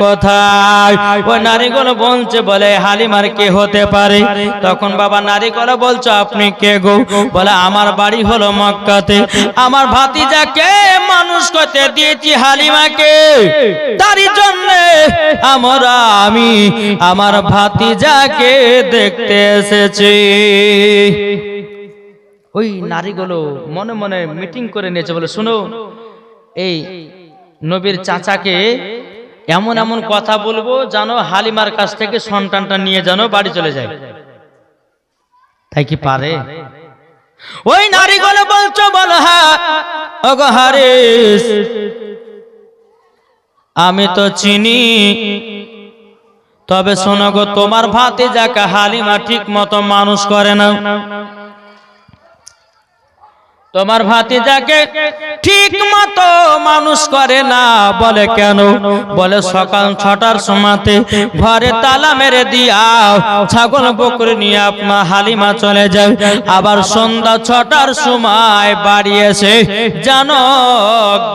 কোথায়? ওই নারীগুলো বলছে, বলে হালিমার কে হতে পারে? তখন বাবা নারীগুলো বলছে, আপনি কে গো? বলে আমার বাড়ি হলো মক্কাতে, আমার ভাতিজাকে মানুষ করতে দিয়েছি হালিমাকে, তারই জন্য আমি আমার ভাতিজাকে দেখতে এসেছি। ওই নারীগুলো মনে মনে মিটিং করে নিয়েছে, বলে শুনো, এই নবীর চাচাকে এমন এমন কথা বলবো জানো হালিমার কাছ থেকে সন্তানটা নিয়ে জানো বাড়ি চলে যায়। তাই কি পারে? ওই নারীগুলো বলছো, বল হ্যাঁ ওগো হারিস, আমি তো চিনি, তবে শোনো গো, তোমার ভাতিজাকে হালিমা ঠিক মতো মানুষ করে না, তোমার ভাতিজাকে ঠিক মতো মানুষ করে না। বলে কেন? বলে সকাল 6টার সময়তে ঘরে তালা মেরে দিয়াও ছাগল বকরি নিয়ে আপনার হালিমা চলে যায়, আবার সন্ধ্যা 6টার সময় বাড়ি এসে জানো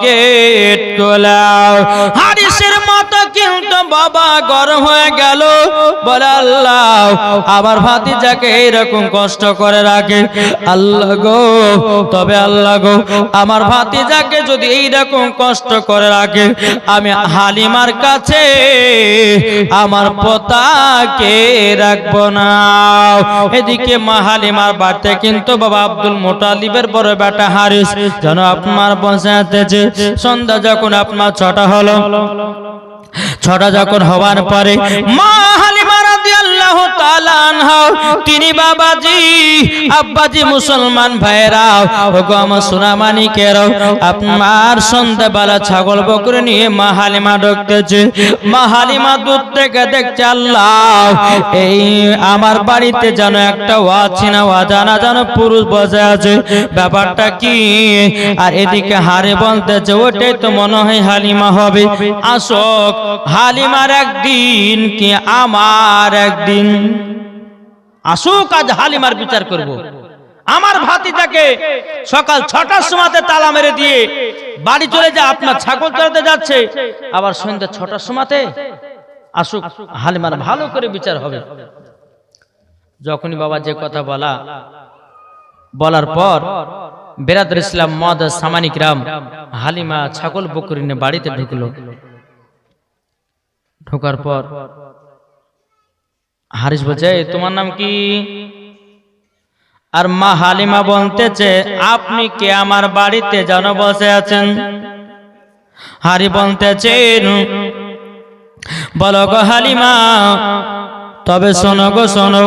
গেট খোলাও। হারিসের মতো কিন্তু বাবা গরম হয়ে গেল, বলে আল্লাহ আমার ভাতিজাকে এইরকম কষ্ট করে রাখে, আল্লাহ গো, তবে আল্লাহ গো, আমার ভাতিজাকে যদি এইরকম কষ্ট করে রাখে, আমি হালিমার কাছে আমার পোতাকে রাখবো না। এদিকে মা হালিমার বাড়িতে কিন্তু বাবা আব্দুল মুতালিবের বড় বেটা হারিস যেন আপনার বসে আছে। সন্ধ্যা যখন আপনার 6টা হলো, 6টা যখন হওয়ার পরে মা হালিমা রাদিয়াল্লাহু তাআলা আনহা, তিনি বাবাজি আব্বাজি মুসলমান ভাইরাও, ওগো আমার সোনামানিকেরাও, আপনার সন্ধ্যাবেলা ছাগল বকরি নিয়ে মা হালিমা ঢুকতেছে। মা হালিমা দূর থেকে দেখছে, আল্লাহ এই আমার বাড়িতে যেন একটা অচেনা অজানা যেন পুরুষ বসে আছে, ব্যাপারটা কি? আর এদিকে হারে বলতেছে, ওটাই তো মনে হয় হালিমা হবে, আসক হালিমার একদিন কি আমার একদিন, আসুক আজ হালিমার বিচার করব। আমার ভাতিজাকে সকাল 6টার সময়তে তালা মেরে দিয়ে বাড়ি চলে যায়, আপনার ছাগল চড়াতে যাচ্ছে, আবার সন্ধ্যা 6টার সময়তে আসুক, হালিমার ভালো করে বিচার হবে। যখনই বাবা যে কথা বলার পর বেরাদর ইসলাম মদ সামানিকরাম, হালিমা ছাগল বকরি নিয়ে বাড়িতে ঢুকলো। ঢোকার পর হারিস বলছে, তোমার নাম কি? আর মা হালিমা বলতেছে, আপনি কে আমার বাড়িতে যেন বসে আছেন? হারি বলতেছেন, বলো গো হালিমা, তবে শোনো গো শোনো,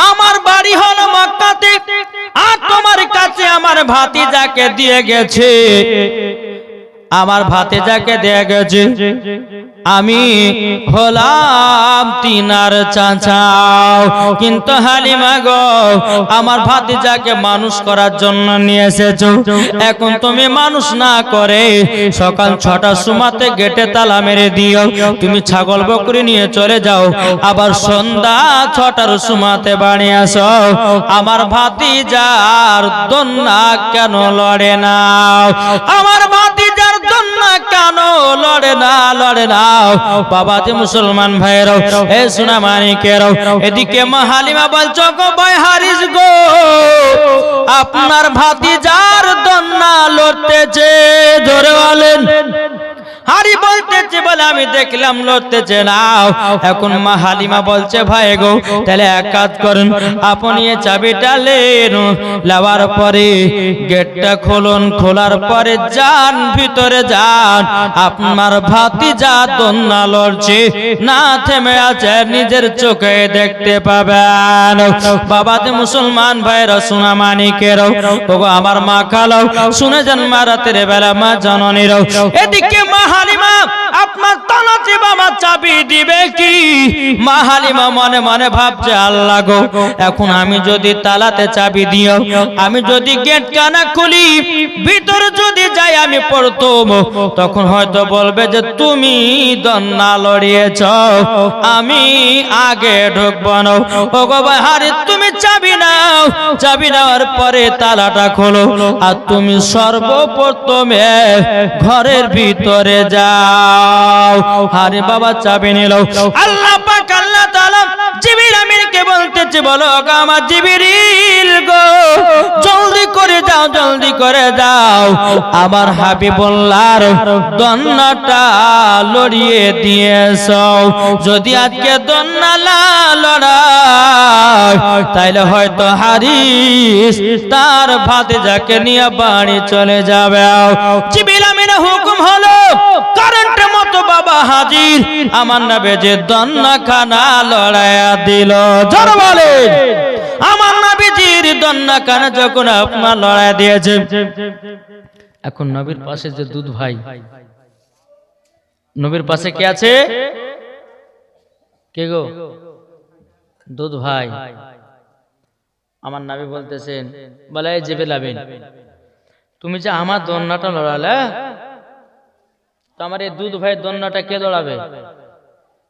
আমার বাড়ি হলো মক্কাতে, আর তোমার কাছে আমার ভাতিজাকে দিয়ে গেছে, আমার ভাতিজাকে দিয়ে গেছে, আমি হলাম তিনার চাচা। কিন্তু হালিমা গো, আমার ভাতিজাকে মানুষ করার জন্য নিয়ে এসেছো, এখন তুমি মানুষ না করে সকাল 6টার সময়তে গেটে তালা মেরে দিও, তুমি ছাগল বকরি নিয়ে চলে যাও, আবার সন্ধ্যা 6টার সময়তে বাড়ি আসো। আমার ভাতিজার দন্না কেন লড়ে না? আমার ভাতিজার দন্না কেন লড়ে না? বাবা যে মুসলমান ভাইরাও, এ সোনা মানিকেরাও, এদিকে মা হালিমা বলছো, গো ভাই হারিস গো, আপনার ভাতিজার দন্না লড়তেছে, ধরে বলেন। হারি বলতেছে, বলে আমি দেখলাম লড়তেছে না। এখন মা হালিমা বলছে, ভাই গো, তাহলে এক কাজ করুন, আপনি এই চাবিটা লেন, নেওয়ার পরে গেটটা খুলুন, খোলার পরে যান, ভিতরে যান, আপনার ভাতিজা দন্না লড়ছে না থেমে আছে, নিজের চোখে দেখতে পাবেন। বাবা যে মুসলমান ভাইরা, সোনা মানিকেরাও, ওগো আমার মা খালাও, শুনে যান মা রাতের বেলা মা জননীরাও, এদিকে মা হালিমা আপনার তালাতে বা বাবা চাবি দিবে কি? মা হালিমা মনে মনে ভাবছে, আল্লাহ গো, এখন আমি যদি তালাতে চাবি দিও, আমি যদি গেট কানা খুলি, ভিতরে যদি যাই আমি প্রথম, তখন হয়তো বলবে যে তুমি দন্না লড়িয়েছ, আমি আগে ঢুকবো না। ও গো ভাই হারি, তুমি চাবি নাও, চাবি নেওয়ার পরে তালাটা খোলো, আর তুমি সর্বপ্রথমে ঘরের ভিতরে যাও। আরে বাবা চাবি নিল। আল্লাহ পাক আল্লাহ তাআলা জিবরিল আমিনকে বলতেছে, বলো গো আমার জিবরিল গো, জলদি করে যাও, জলদি করে যাও, আমার হাবিবুল্লাহর দন্নাটা লড়িয়ে দিয়েছো। যদি আজকে দন্না না লড়াই, তাইলে হয়তো হারিস তার ভাতিজাকে নিয়ে বাড়ি চলে যাবে। জিবরিল আমিনের হুকুম হলো, কারেন্টের মতো বাবা হাজির, আমার নবীজি দন্না খানা লড়াইয়া দিল। জোরে বলেন, আমার নবীজির দন্না খানা যখন আপনার লড়াই দিয়েছে, এখন নবীর পাশে যে দুধ ভাই, নবীর পাশে কে আছে? কে গো? দুধ ভাই। আমার নবী বলতেছেন, বলে এই জিবরিল আমিন, তুমি যে আমার দন্নাটা লড়ালে, তো আমার এই দুধ ভাই দন্নাটা কে লড়াবে?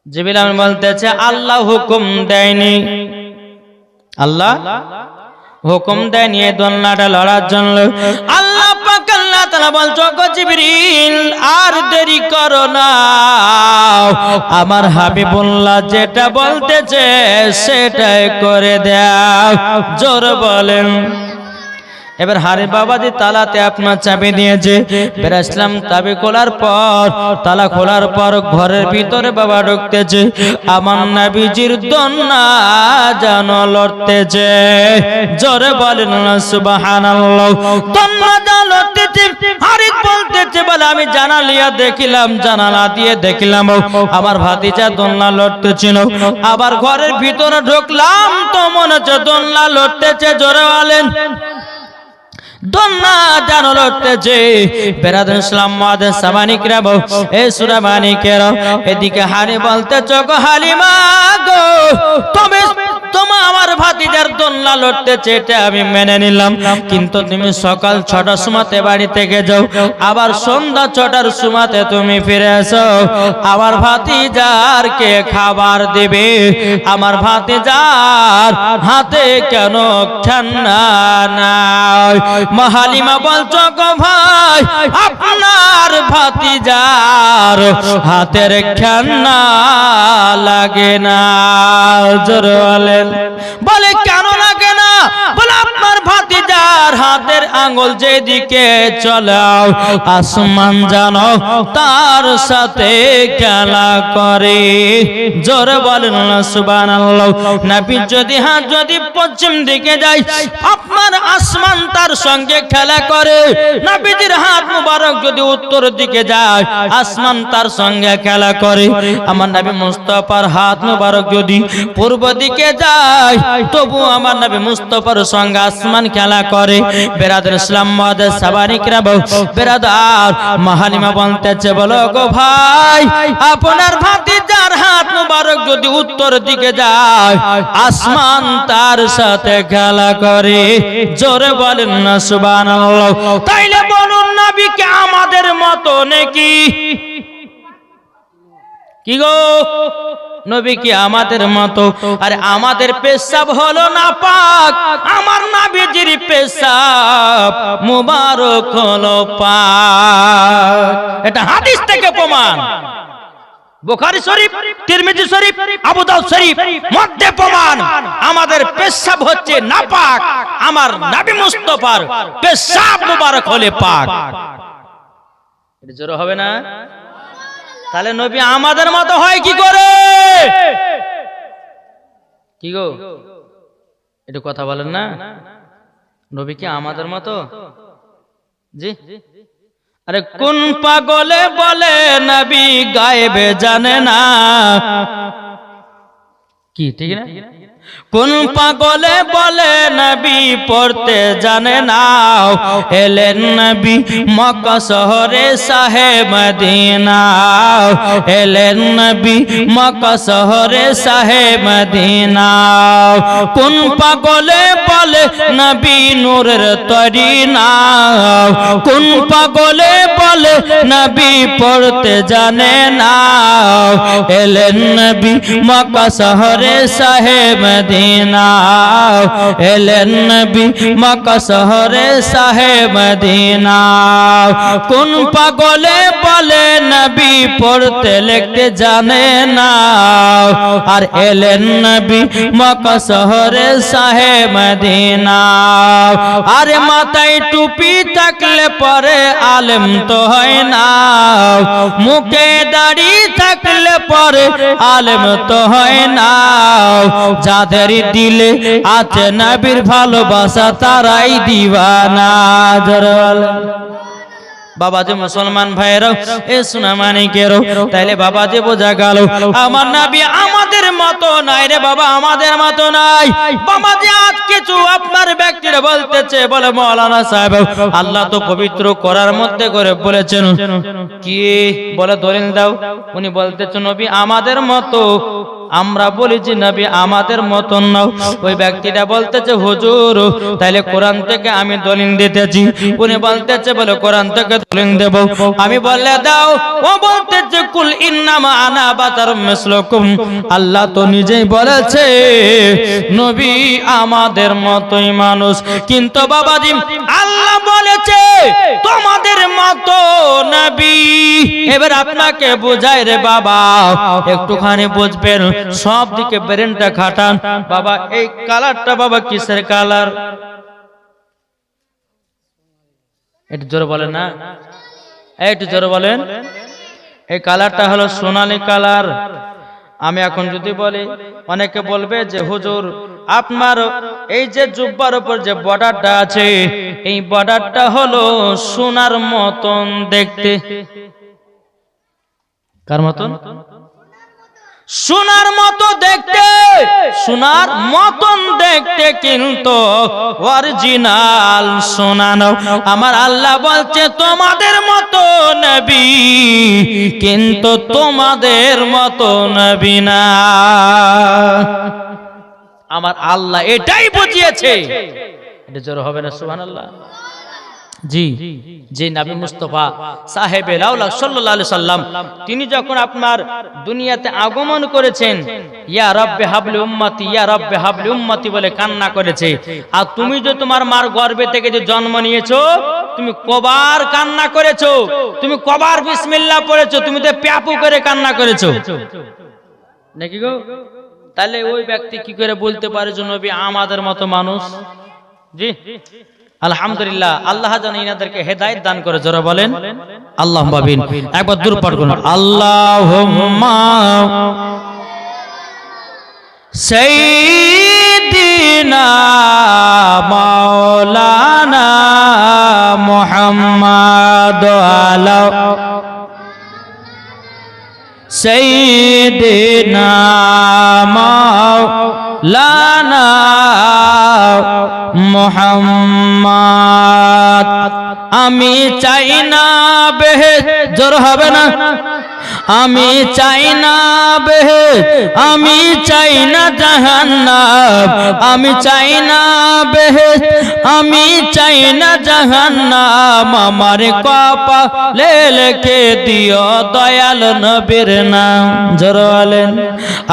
জিবরিল আমিন বলতেছে, আল্লাহ হুকুম দেয়নি, আল্লাহ হুকুম দেয়নি এই দন্নাটা লড়ার জন্য। আল্লাহ পাক আল্লাহ তাআলা বলছো, গো জিবরিল আর দেরি করো না, আমার হাবিবুল্লাহ যেটা বলতেছে সেটাই করে দাও। জোর বলেন। এবার হারে বাবাজি তালাতে আপনার চাবি দিয়েছে, বেরাসলাম চাবি খোলার পর, তালা খোলার পর ঘরের ভিতরে বাবা ঢুকতেছে, আমার নবীজির দন্না যেন লড়তেছে। জোরে বলেন না সুবহানাল্লাহ। দন্না যেন লড়তেছে, হারিস বলতেছে, বলে আমি জানালিয়া দেখিলাম, জানালা দিয়ে দেখিলাম আমার ভাতিজা দন্না লড়তেছিল। আবার ঘরের ভিতরে ঢুকলাম তো মনে হচ্ছে দন্না লড়তেছে। জোরে বলেন, দন্না জানো লড়তেছে। বেরাদুল ইসলাম মাদের সামানিকরা বউ, এই সূরা মানিকেরা, এদিকে হারি বলতেছ, গো হালিমা গো, তুমি তোমার আমার ভাতিজার দন্না লড়তেছে, এটা আমি মেনে নিলাম, কিন্তু তুমি সকাল 6টার সময়তে বাড়ি থেকে যাও, আবার সন্ধ্যা 6টার সময়তে তুমি ফিরে আসো, আমার ভাতিজার কে খাবার দিবে? আমার ভাতিজার হাতে কেন ঠান্ডা নাই? মা হালিমা বলছো, গো ভাই আপনার ভাতিজার হাতের ঠান্ডা লাগে না। জোরে বলেন। বলে কেন লাগে না? বলে আপনার ভাতিজার হাতের আঙ্গুল যেদিকে চলাও, আসমান জানো তার সাথে খেলা করে। জোরে বলেন না সুবহানাল্লাহ। নবী যদি হাত যদি পশ্চিম দিকে যায়, আপনার আসমান তার সঙ্গে খেলা করে। নবীজির হাত মুবারক যদি উত্তর দিকে যায়, আসমান তার সঙ্গে খেলা করে। আমার নবী মুস্তাফার হাত মুবারক যদি পূর্ব দিকে যায়, তবু আমার নবী মুস্তাফার সঙ্গে আসমান খেলা করে। বেরাদুল ইসলাম মাদের সাবানিকরা বউ, বেরাদার মা হালিমা বলতেছে, বলো গো ভাই আপনার ভাতিজার হাত মুবারক যদি উত্তর দিকে যায়, আসমান তার সাথে খেলা করে। জোরে বলেন না সুবহানাল্লাহ। তাইলে বলুন নবী কি আমাদের মতো নাকি? কি গো, নবী কি আমাদের মতো? আরে আমাদের পেশাব হলো না পাক, আমার নবীজির পেশাব মুবারক হলো পাক। এটা হাদিস থেকে প্রমাণ, বুখারী শরীফ, তিরমিজি শরীফ, আবু দাউদ শরীফ মধ্যে প্রমাণ। আমাদের পেশাব হচ্ছে নাপাক, আমার নবী মুস্তাফার পেশাব মুবারক হলে পাক। এটা জোরে হবে না? তাহলে নবী আমাদের মতো হয় কি করে? কি গো, একটু কথা বলেন না। নবী কি আমাদের মতো? জি। আরে কোন পাগলে বলে নবী গায়েবে জানে না? কি ঠিক না? কোন পাগলে বলে নবী পড়তে জানে না, এলেন নবী মক্কা শহরে শাহে মদিনা, এলেন নবী মক্কা শহরে শাহে মদিনা। কোন পাগলে বলে নবী নূরের তরি না, কোন পাগলে বলে নবী পড়তে জানে না, এলেন নবী মক্কা শহরে শাহে মদিনা, এলেন নবী মক্কা শহরে শাহে মদিনা। কোন পাগলে বলে নবী পড়তে লিখতে জানে না, আর এলেন নবী মক্কা শহরে শাহে মদিনা। আরে মাথায় টুপি থাকলে পরে আলেম তো হয় না, মুখে দাড়ি থাকলে পরে আলেম তো হয় না। যাদের দিলে আছে নবীর ভালোবাসা তারাই দিওয়ানা। বাবা যে মুসলমান ভাইরাও এ সোনা মানিকেরও, তাইলে বাবা যে বোঝা গেল আমার নবী আমাদের মতো নাই রে বাবা, আমাদের মতো নাই বাবা। যে আজ কিছু আপনার ব্যক্তিরা বলতেছে, বলে মাওলানা সাহেব আল্লাহ তো পবিত্র করার মধ্যে করে বলেছেন, কি বলে দলিল দাও। উনি বলতেছেন নবী আমাদের মতো, আমরা বলি যে নবী আমাদের মতন নাও। ওই ব্যক্তিটা বলতেছে হুজুর তাইলে কোরআন থেকে আমি দলিল দিতেছি। উনি বলতেছে বলে কোরআন থেকে দলিল দেব। আমি বললে দাও। ও বলতেছে কুল ইন্নামা আনা বাশারুম মিসলুকুম, আল্লাহ তো নিজেই বলেছে নবী আমাদের মতোই মানুষ, কিন্তু বাবাজি আল্লাহ বলেছে তোমাদের মতো নবী। এবার আপনাকে বোঝাই রে বাবা, একটুখানি বুঝবেন, সব দিকে ব্রেনটা খাটান বাবা। এই কালারটা বাবা কিসের কালার? একটু জোরে বলেন না, একটু জোরে বলেন। এই কালারটা হলো সোনালী কালার। আমি এখন যদি বলি অনেকে বলবে যে হুজুর আপনার এই যে জুব্বার উপর যে বর্ডারটা আছে, এই বর্ডারটা হলো সোনার মতন দেখতে। কার মতন? সোনার মতো দেখতে, সোনার মতন দেখতে, কিন্তু অরিজিনাল সোনা নাও। আমার আল্লাহ বলছে তোমাদের মতো নবী, কিন্তু তোমাদের মতো নবী না। আমার আল্লাহ এটাই বুঝিয়েছে। এটা জোর হবে না সুবহানাল্লাহ? জি, যে নবী মুস্তাফা সাহেবে লাউলা সাল্লাল্লাহু আলাইহি সাল্লাম তিনি যখন আপনার দুনিয়াতে আগমন করেছেন, ইয়া রাব্বি হাবলি উম্মতি, ইয়া রাব্বি হাবলি উম্মতি বলে কান্না করেছে। আর তুমি যে তোমার মার গর্ভে থেকে যে জন্ম নিয়েছো, তুমি কবার কান্না করেছো, তুমি কবার বিসমিল্লাহ পড়েছো, তুমি তো প্যাপু করে কান্না করেছো নাকি গো? তাহলে ওই ব্যক্তি কি করে বলতে পারে যে নবী আমাদের মতো মানুষ? জি আলহামদুলিল্লাহ, আল্লাহ যেন ইনাদেরকে হেদায়েত দান করে। জোরে বলেন আল্লাহুম্মা আমিন। একবার দূর পাঠ করুন আল্লাহুম্মা সাইয়্যিদিনা মাওলানা মুহাম্মাদ আলা সাইয়্যিদিনা মাওলানা মুহাম্মদ। আমি চাই না বেহেশত, জোর হবে না, আমি চাই না বেহেশত, আমি চাই না জাহান্নাম, আমি চাই না বেহেশত, আমি চাই না জাহান্নাম। আমার কপালে লিখে দিও দয়াল নবীর নাম। জোর বলেন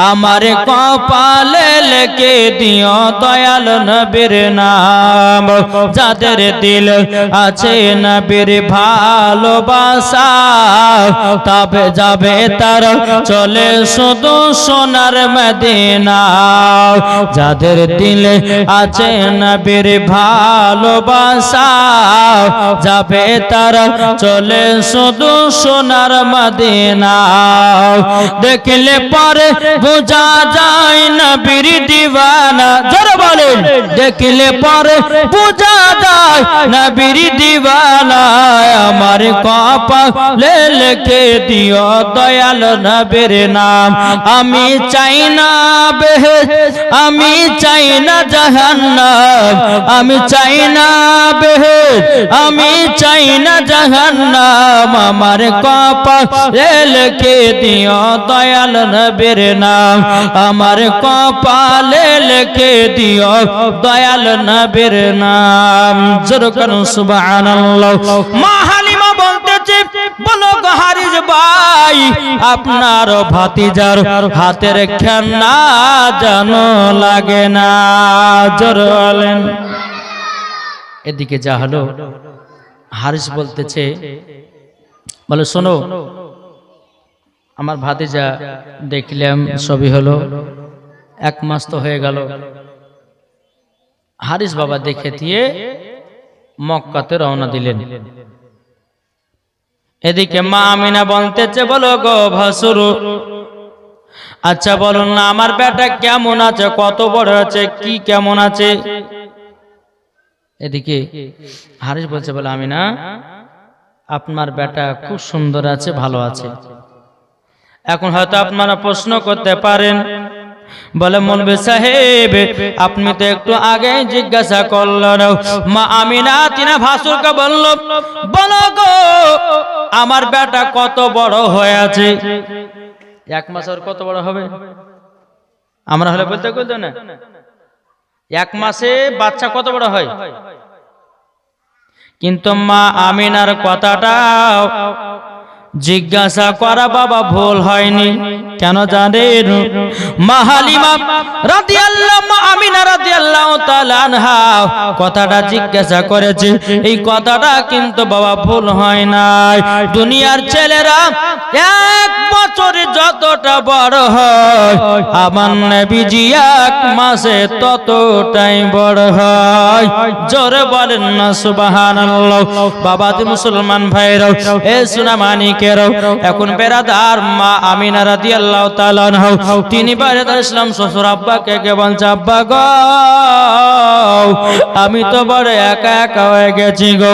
আমার কপালে লিখে দিও দয়াল নবীর নাম। যাদের দিল আছে নবীর ভালোবাসা, তবে যাবে তারা চলে শুধু সোনার মদিনা। যাদের দিলে আছে নবীর ভালোবাসা, যাবে তারা চলে শুধু সোনার মদিনা। দেখলে পরে বোঝা যায় নবীর দিওয়ানা। জোরে বলেন দেখলে পরে বোঝা যায় নবীর দিওয়ানা। আমার কপালে লিখে দিও দয়াল নবীর নাম। আমি চাই না বেহেশত, আমি চাই না জাহান্নাম, আমি চাই না বেহেশত, আমি চাই না জাহান্নাম। আমার কপালে লিখে দিও দয়াল নবীর নাম, আমার কপালে লিখে দিও দয়াল নবীর নাম। জোরে করুন সুবহানাল্লাহ। মা হালিমা বলতেছে, বলো গো হারিস ভাই, আপনার ভাতিজার হাতের খেলনা জানো লাগে না। জোরে বলেন। এদিকে যা হলো, হারিস বলতেছে, বলে শোনো, আমার ভাতিজা দেখলাম ছবি হলো, 1 মাস তো হয়ে গেল। হারিস বাবা দেখে দিয়ে মক্কাতে রওনা দিলেন। এদিকে মা আমিনা বলতেছে, বলো গো ভাসুর, আচ্ছা বলুন না আমার বেটা কেমন আছে, কত বড় আছে, কি কেমন আছে? এদিকে হারিস বলছে, বলে আমিনা, আপনার বেটা খুব সুন্দর আছে, ভালো আছে। এখন হয়তো আপনারা প্রশ্ন করতে পারেন, বলে মৌলভী সাহেব আপনি তো একটু আগে জিজ্ঞাসা করলেন। মা আমিনা তিনি ভাসুরকে বলল, বলো গো আমার বেটা কত বড় হয়ে আছে? 1 মাস আর কত বড় হবে? আমরা হলে বলতে বলতো না, 1 মাসে বাচ্চা কত বড় হয়। কিন্তু মা আমিনার কথাটা জিজ্ঞাসা করা বাবা ভুল হয়নি। কেন জানেন? মা হালিমা রাদিয়াল্লাহু আমিনা রাদিয়াল্লাহু তাআলা আনহা কথাটা জিজ্ঞাসা করেছে, এই কথাটা কিন্তু বাবা ভুল হয় নাই। দুনিয়ার ছেলেরা 1 বছরে যতটা বড় হয়, আমার নবীজি 1 মাসে ততটাই বড় হয়। জোরে বলেন না সুবহানাল্লাহ। বাবা মুসলমান ভাইরা, এ সোনামানিক, এখন বেরাদার মা আমিনা রাদিয়াল্লাহু তাআলা আনহা তিনি বেরাদার ইসলাম শ্বশুর আব্বাকে কে বলছে, আব্বা গো আমি তো বড় একা একা হয়ে গেছি গো।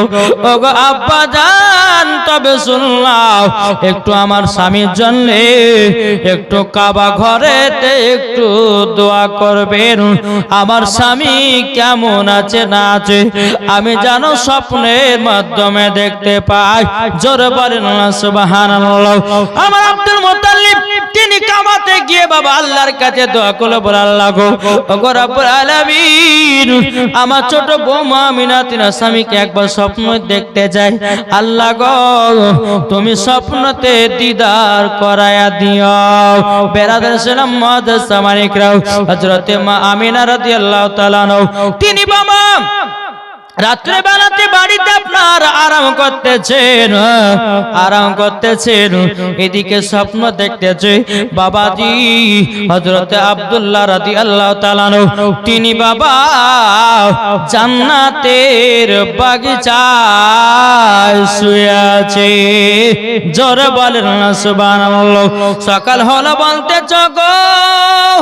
ও গো আব্বা জান, তবে শুনলাম একটু আমার স্বামীর জন্য একটু কাবা ঘরেতে একটু দোয়া করবেন, আমার স্বামী কেমন আছে না আছে আমি জানো স্বপ্নের মাধ্যমে দেখতে পাই। জোরে বলেন না সুবহানাল্লাহ। আমার আব্দুল মুত্তালিব তিনি কাবাতে গিয়ে বাবা আল্লাহর কাছে দোয়া করলো, বলে আল্লাহ গো ওগো রব্বুল আলামিন, আমার ছোট বৌমা আমিনা তিনা স্বামীকে একবার স্বপ্ন দেখতে যায়, আল্লাহ গো তুমি স্বপ্নতে দিদার করায়া দিও। বেরাদার সালাম মুআদ্দাস সামানিকরাও, হযরত মা আমিনা রাদিয়াল্লাহু তাআলা তিনি বাবা রাত্রে বেলাতে বাড়িতে আপনার আরাম করতেছেন, এদিকে স্বপ্ন দেখতেছে বাবাজি হযরত আব্দুল্লাহ রাদিয়াল্লাহু তাআলা তিনি বাবা জান্নাতের বাগিচায় শুয়ে আছে। জোরে বলেন না সুবহানাল্লাহ। সকাল হলো বলতেছ, গো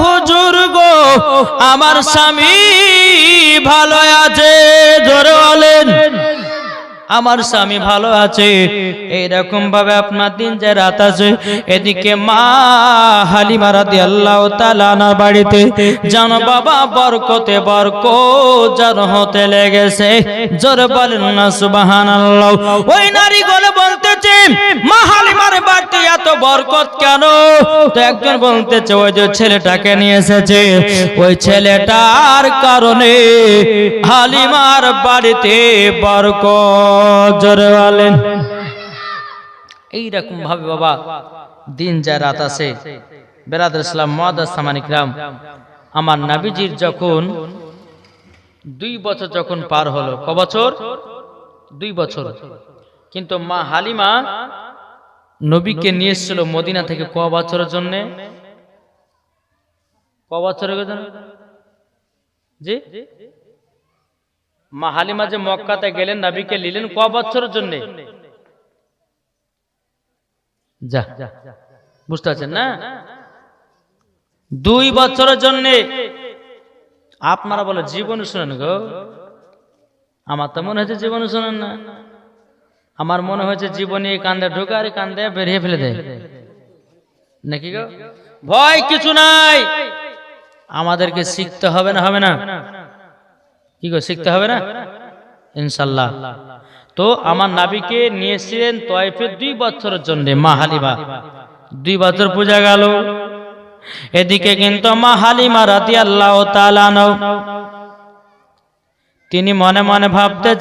হুজুর গো আমার স্বামী ভালো আছে। জোরে বলেন, আমার স্বামী ভালো আছে। এইরকম ভাবে আপনার দিন যে রাত আছে। এদিকে মা হালিমা রাদিয়াল্লাহু তাআলা আনহার বাড়িতে জানো বাবা বরকতে বরকত যেন হতে লেগেছে। জোরে বলেন না সুবহানাল্লাহ। ওই নারী গলে বলতেছে, মা হালিমার বাড়িতে এত বরকত কেন? তো একজন বলতেছে, ওই যে ছেলেটাকে নিয়ে এসেছে, ওই ছেলেটার কারণে হালিমার বাড়িতে বরকত। জোরে বলেন। এইরকম ভাবে বাবা দিন যায় রাত আসে। বেরাদার ইসলাম মুআদ্দাস সামানিকরাম, আমার নবীজির যখন 2 বছর যখন পার হলো, ক বছর? 2 বছর। কিন্তু মা হালিমা নবীকে নিয়ে এসেছিল মদিনা থেকে ক বছরের জন্য? ক বছরের জন্য? জি, মা হালিমা যে মক্কাতে গেলেন নবীকে নিলেন ক বছরের জন্য? যা বুঝতে পারছেন না? 2 বছরের জন্য। আপনারা বলে জীবন শুনেন গো, আমার তো মনে হয়েছে জীবন শুনেন না। আমার মনে হয়েছে জীবনী কান্দে ঢোকে আর কান্দে বেরিয়ে ফেলে দেয়। নাকি গো? ভয় কিছু নাই, আমাদেরকে শিখতে হবে না, হবে না কি গো, শিখতে হবে না ইনশাল্লাহ। তো আমার নবীকে নিয়েছিলেন তয়েফে 2 বছরের জন্য মা হালিমা, 2 বছর পূজা গেল। এদিকে কিন্তু মা হালিমা রাদিয়াল্লাহু তাআলা আনহা তিনি মনে মনে ভাবতে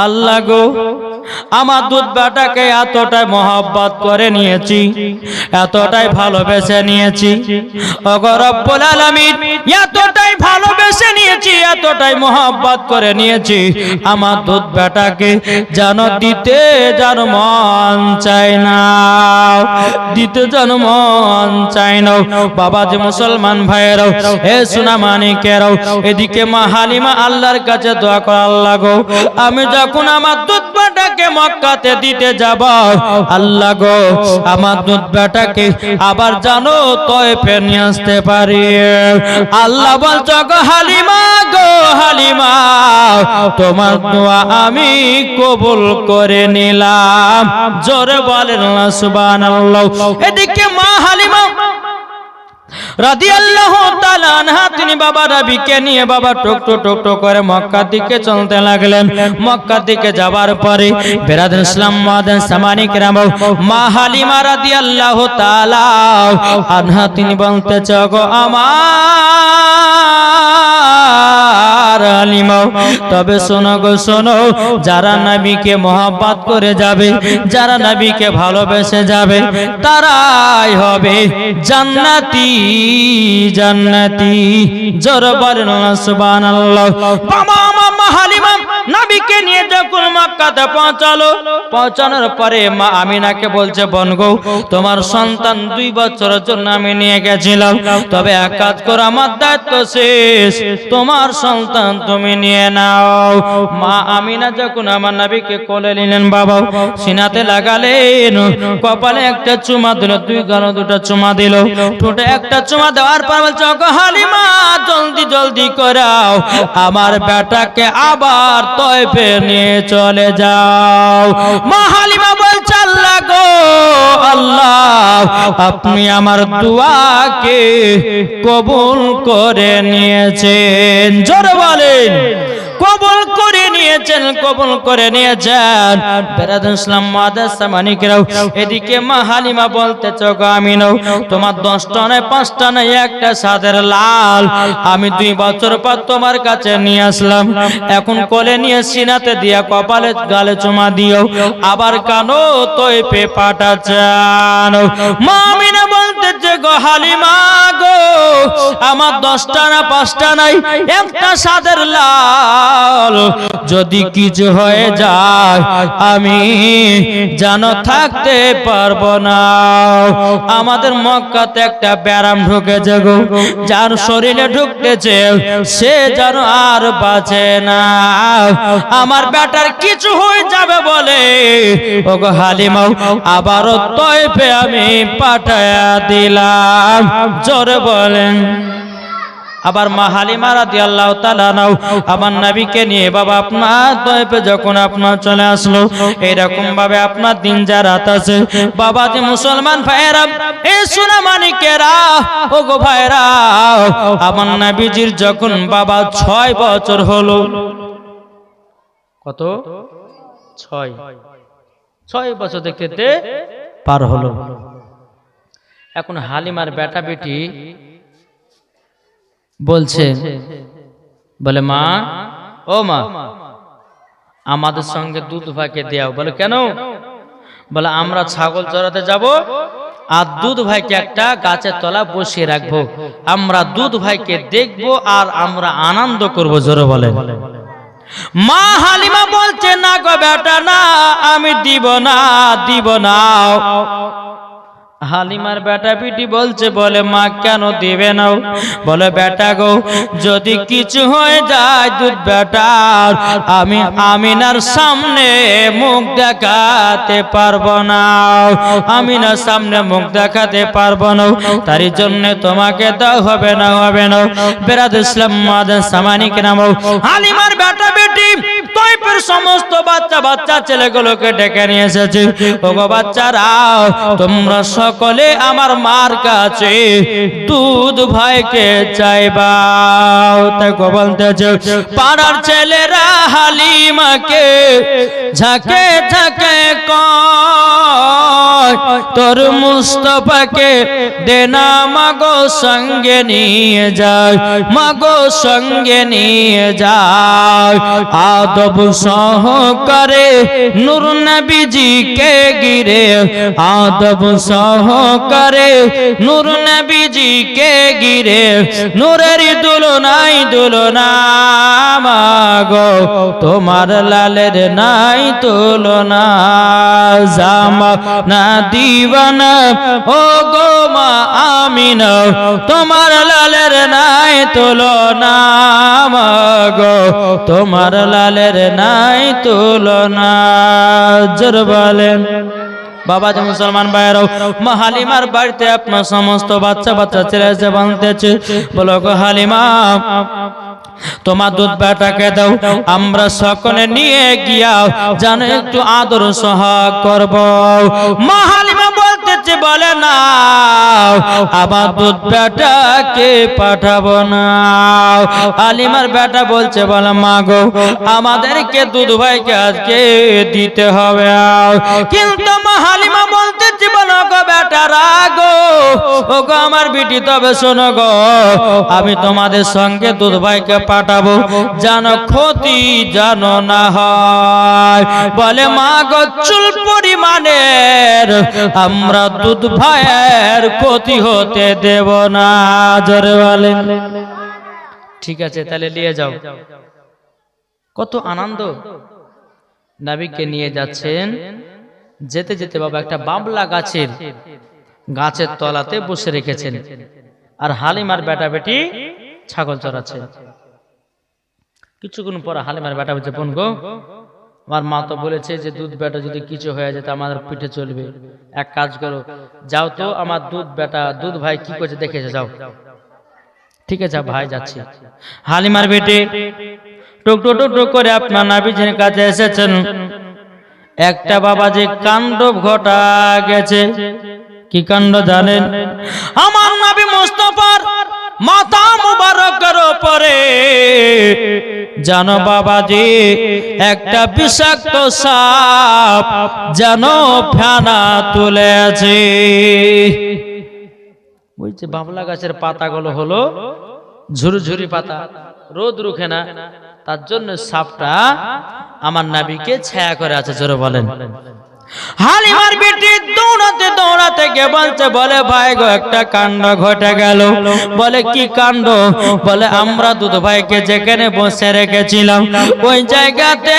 আল্লাহ গো, আমার দুধ বেটাকে এতটাই মহব্বত করে নিয়েছি, এতটাই ভালোবেসে নিয়েছি, ওগো রব্বুল আলামিন এতটাই ভালোবেসে নিয়েছি, এতটাই মহব্বত করে নিয়েছি, আমার দুধ বেটাকে যেন দিতে যেন মন চায় না, দিতে যেন মন চায় না। বাবা যে মুসলমান ভাইয়েরাও, হে সোনা মানিকেরাও, এদিকে মা হালিমা আল্লাহর কাছে দোয়া করে, আল্লাহ গো, আমি যখন আমার দুধ বেটাকে মক্কাতে দিতে যাব, আল্লাহ গো, আমার দুধ বেটাকে আবার জানো তয়েফে নিয়ে আসতে পারি। আল্লাহ বলছো গো হালিমা, গো হালিমা, তোমার দোয়া আমি কবুল করে নিলাম। জোরে বলেন না সুবহানাল্লাহ। এদিকে মা হালিমা রাদিয়াল্লাহু তাআলা আনহা তিনি বাবা নবীকে নিয়ে বাবা টক টক করে মক্কার দিকে চলতে লাগলেন। মক্কার দিকে যাবার পরে বেরাদুল ইসলাম মুআদ্দিন সামানি کرام মা হালিমা রাদিয়াল্লাহু তাআলা আনহা তিনি বলতেছে, গো আমার হালিমা, তবে শোনো গো শোনো, যারা নবীকে মহব্বত করে যাবে, যারা নবীকে ভালোবেসে যাবে, তারাই হবে জান্নাতি জান্নাতি। জোরে বলেন সুবহানাল্লাহ। বাবা মা হালিমা নবীকে নিয়ে যখন মক্কাতে পৌঁছালো, পৌঁছানোর পরে মা আমিনাকে বলছে, বোন গো, তোমার সন্তান 2 বছরের জন্য আমি নিয়ে গেছিলাম, তবে এক কাজ করো, আমার দায়িত্ব শেষ, তোমার সন্তান তুমি নিয়ে নাও। মা আমিনা যখন আমার নবীকে কোলে নিলেন, বাবা সিনাতে লাগালেন, কপালে একটা চুমা দিল, 2 গালে 2টা চুমা দিল, ঠোঁটে একটা চুমা দেওয়ার পর বলছে, গো হালিমা, জলদি জলদি করাও, আমার বেটাকে আবার তয়েফে নিয়ে চলে যাও। মা হালিমা বলছে, আল্লাহ গো আল্লাহ, আপনি আমার দুআকে কবুল করে নিয়েছেন। জোরে বলেন, কবুল করে নিয়েছেন, কবুল করে নিয়েছেন। বেরাদুল ইসলাম মুআদ্দিন সামানি کرام এদিকে মা হালিমা বলতেছে, গো আমিনা, তোমার 10টা নয় 5টা নয়, একটা সাদের লাল আমি 2 বছর পর তোমার কাছে নিয়ে আসলাম, এখন কোলে নিয়ে সিনাতে দিয়া কপালে গালে চুমা দিও, আবার কানো তয়েফে পাঠাচ্ছেন। মা আমিনা বলতেছে, গো হালিমা গো, আমার 10টা না 5টা নাই, একটা সাদের লাল, যদি কিছু হয়ে যায় আমি জানো থাকতে পারবো না। আমাদের মক্কাতে একটা ব্যারাম ঢুকেছে গো, যার শরীরে ঢুকতেছে সে যেন আর বাঁচে না, আমার বেটার কিছু হয়ে যাবে বলে ওগো হালিমা আবারও তয়েফে আমি পাঠায়া দিলাম। জোরে বলেন। আবার মা হালিমা রাদিয়াল্লাহু তাআলা আমার নবীকে নিয়ে বাবা আপনার তয়েফে যখন আপনার চলে আসলো, এরকম ভাবে আপনার দিন যা রাত আছে বাবা যে মুসলমান ভাইরা, এই সোনা মানিকেরা, ও গো ভাইরা, আমার নবীজির যখন বাবা 6 বছর হলো, কত 6 বছর দেখতে পার হলো। এখন হালিমার বেটা বেটি বলছে, বলে মা, ও মা, আমাদের সঙ্গে দুধ ভাইকে দেও। বলে কেন? বলে আমরা ছাগল চড়াতে যাব, আর দুধ ভাইকে একটা গাছের তলা বসিয়ে রাখবো, আমরা দুধ ভাইকে দেখবো আর আমরা আনন্দ করবো। জোরে বলে। মা হালিমা বলছে, না গো বেটা, না, আমি দিব না, দিব না। হালিমার বেটা পিটি বলছে, বলে মা কেন দিবে না? বলে বেটা গো, যদি কিছু হয়ে যায় দুধ বেটার, আমি আমিনার সামনে মুখ দেখাতে পারবো না, আমিনার সামনে মুখ দেখাতে পারবো না, তারই জন্য তোমাকে দাও, হবে না, হবে না। বেরাদুল ইসলাম মুআদ্দিন সামানি کرام হালিমার বেটা বেটি তয়ফের সমস্ত বাচ্চা বাচ্চা ছেলেগুলোকে ডেকে নিয়ে এসেছে। ওগো বাচ্চারা, তোমরা সকলে আমার মার কাছে দুধ ভাইকে চাইবা। তাই বলতেছে পাড়ার ছেলেরা হালিমাকে ঝাঁকে ঝাঁকে কয়, তোর মুস্তফাকে দেনা মাগো সঙ্গে নিয়ে যায়, মাগো সঙ্গে নিয়ে যায়। আদব সহকারে নূর নবীজিকে গিরে, আদব সহকারে নূর নবীজিকে গিরে, নূরের দুলনাই দুলনা মাগো তোমার লালের নাই তুলনা। জামা না দিবানা ও গো মা আমিনা, তোমার লালের নাই তুলনা মাগো তোমার লালের নাই তুলনা। জোর বলেন। বাবা যে মুসলমান ভাইরাও, মা হালিমার বাড়িতে আপনার সমস্ত বাচ্চা বাচ্চা ছেলে এসে বাঁধতেছে। বলো গো হালিমা, তোমার দুধ বেটাকে দাও, আমরা সকলে নিয়ে গিয়া জানো একটু আদর সহাগ করব। মা হালিমা বলতেছে বলে না, আবার দুধ বেটাকে পাঠাবো না। হালিমার বেটা বলছে বলে মা গো, আমাদেরকে দুধ ভাইকে আজকে দিতে হবে। কিন্তু মা হালিমা বলতেছে বলো গো বেটা রাগো, ও গো আমার বিটি, তবে শোনো গো, আমি তোমাদের সঙ্গে দুধ ভাইকে পাঠাবো, জানো ক্ষতি জানো না হয়। বলে মা গো, চুল পরিমাণের আমরা দুধ ভাইয়ের ক্ষতি হতে দেব না। জোরে বলে ঠিক আছে, তাহলে নিয়ে যাও। কত আনন্দ, নবীকে নিয়ে যাচ্ছেন। যেতে যেতে বাবা একটা বাবলা গাছের তলাতে বসে রেখেছেন, আর হালিমার বেটা বেটি ছাগল চড়াচ্ছে। কিছুক্ষণ পর হালিমার বেটা বলছে বোন গো, আমার মা তো বলেছে যে দুধ বেটা যদি কিছু হয়ে যায় আমাদের পিঠে চলবে, এক কাজ করো, যাও তো আমার দুধ ভাই কি করছে দেখে যাও। ঠিক আছে ভাই, যাচ্ছি। হালিমার বেটে টুক টুক টুক করে আপনার নবীজির কাছে এসেছেন। একটা বাবা যে কাণ্ড ঘটা গেছে। কি কাণ্ড জানেন? আমার নবী মুস্তাফার মাথা মুবারকের উপরে জানো বাবাজি একটা বিষাক্ত সাপ জানো ফেনা তুলেছে। ওই যে বাবলা গাছের পাতাগুলো হলো ঝুরঝুরি পাতা, রোদ রুখে না, তার জন্য সাপটা আমার নবীকে ছায়া করে আছে। জোরে বলেন। হালিমার বেটি দৌড়াতে দৌড়াতে কে বলছে বলে ভাই গো, একটা কাণ্ড ঘটে গেল। বলে কি কাণ্ড? বলে আমরা দুধ ভাইকে যেখানে বসে রেখেছিলাম ওই জায়গাতে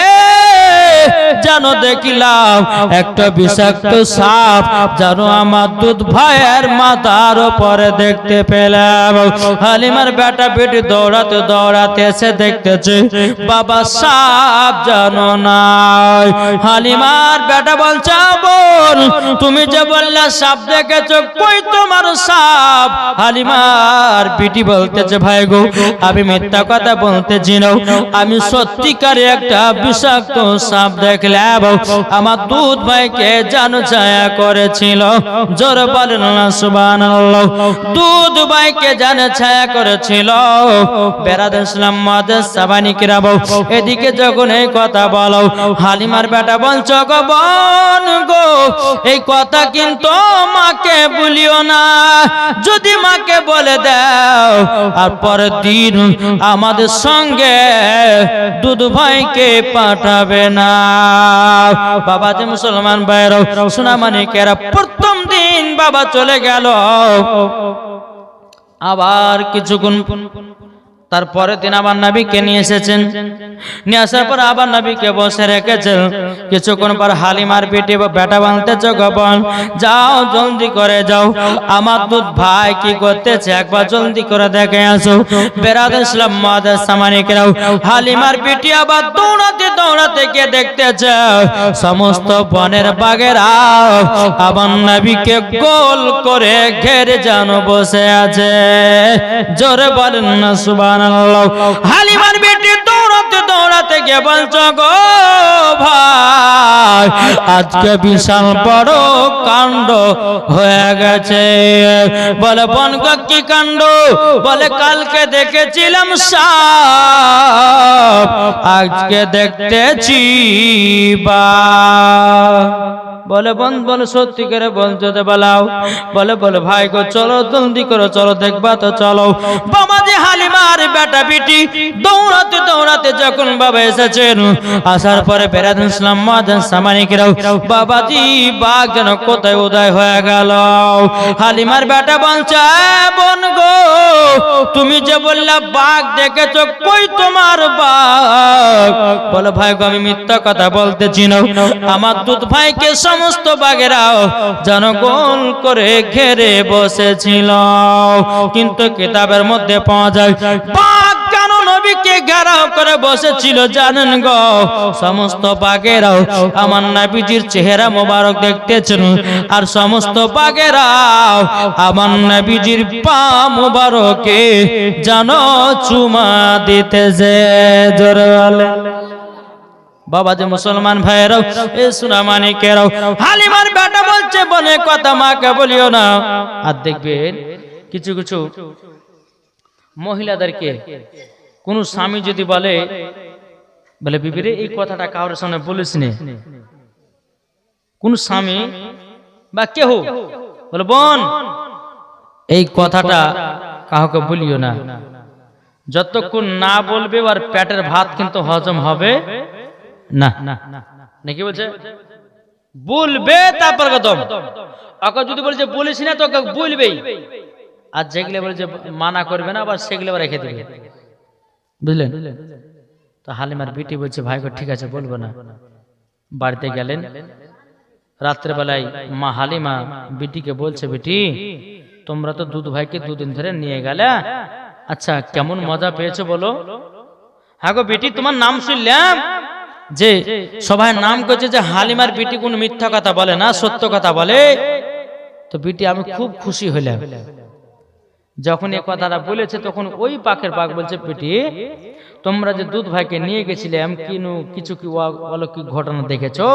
জানো দেখলাম একটা বিষাক্ত সাপ জানো আমার দুধ ভাইয়ের মাথার উপরে দেখতে পেলাম। হালিমার বেটা বেটি দৌড়াতে দৌড়াতে এসে দেখতেছে বাবা সাপ জানো নাই। হালিমার বেটা বলছে বোন, তুমি যে বললে সাপ দেখেছো, কই তোমার সাপ? হালিমার বিটি বলতেছে ভাই গো, আমি মিথ্যা কথা বলতেছি না, আমি সত্যিকারে একটা বিষাক্ত সাপ দেখলাম, আমার দুধ ভাইকে জানো ছায়া করেছিল। জোর বলেন না সুবহানাল্লাহ। দুধ ভাইকে জানো ছায়া করেছিল। বেরাদ ইসলাম মাদাস সাবানিকরা বউ এদিকে যখন এই কথা বলো, হালিমার বেটা বলছো গো বোন গো, এই কথা কিন্তু মাকে বলিও না, যদি মাকে বলে দাও আর পরের দিন আমাদের সঙ্গে দুধ ভাইকে পাঠাবে না। বাবা যে মুসলমান ভাইরাও সোনা মানিকেরা, প্রথম দিন বাবা চলে গেল। আবার কিছুক্ষণ তারপরে দিন আবার নবীকে নিয়ে এসেছেন। নিয়ে আসার পর আবার নবীকে বসে রেখেছেন। কিছুক্ষণ পর হালিমার বেটা বানতেছে গোপন, যাও জলদি করে যাও, আমার দুধ ভাই কি করতেছে একবার জলদি করে দেখে আসো। বেরাদ ইসলাম মাদাস সামানিকরাও হালিমার বেটি আবার দৌড়াতে দৌড়াতে গিয়ে দেখতেছে সমস্ত বনের বাঘেরা আবার নবীকে গোল করে ঘেরে জানো বসে আছে। জোরে বলেন না সুবহানাল্লাহ। হালিমার বেটি দৌড়াতে দৌড়াতে দৌড়াতে গিয়ে বলছো গো ভাই আজকে বিশাল বড় কাণ্ড হয়ে গেছে। বলে বনগা কি কাণ্ড? বলে কালকে দেখেছিলাম সাপ, আজকে দেখতেছি বাঘ। বলে বোন বলে সত্যি করে বলছো তো বলাও। বলে বলে ভাই গো চলো জলদি করো, চলো দেখবা তো চলো। বাবাজি হালিমার বেটা বিটি দৌড়াতে দৌড়াতে যখন বাবা এসেছেন, আসার পরে বেরাদুল ইসলাম মাদান সামানিকরাও বাবাজি বাঘ যেন কোথায় উদয় হয়ে গেল। হালিমার বেটা বলছে বোন গো তুমি যে বললা বাঘ দেখেছো, কই তোমার বাঘ? বলে ভাই গো আমি মিথ্যা কথা বলতেছি না, আমার দুধ ভাইকে সমস্ত বাঘেরাও জনগণ করে ঘেরে বসেছিল। কিন্তু কিতাবের মধ্যে পাওয়া যায় বাঘ কেন নবীকে ঘেরাও করে বসেছিল জানেন গো? সমস্ত বাঘেরাও আমার নবীজির চেহারা মোবারক দেখতেছেন, আর সমস্ত বাঘেরাও আমার নবীজির পা মোবারকে জানো চুমা দিতেছে। জোরে বলে বাবা যে মুসলমান ভাইয়েরাও এ সুনামানিকেরাও হালিমার বেটা বলছে বলে কথা মাকে বলিও না। আর দেখবেন কিছু কিছু মহিলাদেরকে কোন স্বামী যদি বলে বলে বিবিরে এই কথাটা কারোর সামনে বলিস নে, কোন স্বামী বা কেহ বলে বোন এই কথাটা কাউকে বলিও না, যতক্ষণ না বলবে আর পেটের ভাত কিন্তু হজম হবে না। নাকি বলছে বলবে তারপর কদম ওকে যদি বলছে বলিস না তোকে বলবেই, আর যেগুলো বলছে মানা করবে না আবার সেগুলো রেখে দিবে, বুঝলেন? তো হালিমার বিটি বলছে ভাই গো ঠিক আছে বলবো না। বাড়িতে গেলেন, রাত্রেবেলায় মা হালিমা বিটিকে বলছে বেটি তোমরা তো দুধ ভাইকে দুদিন ধরে নিয়ে গেলে, আচ্ছা কেমন মজা পেয়েছো বলো? হ্যাঁ গো বেটি তোমার নাম শুনলাম যে সবাই নাম করছে যে হালিমার বিটি কোন মিথ্যা কথা বলে না, সত্য কথা বলে। তো বিটি আমি খুব খুশি হইলাম। যখন এই কথাটা বলেছে তখন ওই পাখের পাখ বলছে বেটি তোমরা যে দুধ ভাইকে নিয়ে গেছিলে কিছু কি অলৌকিক ঘটনা দেখেছো?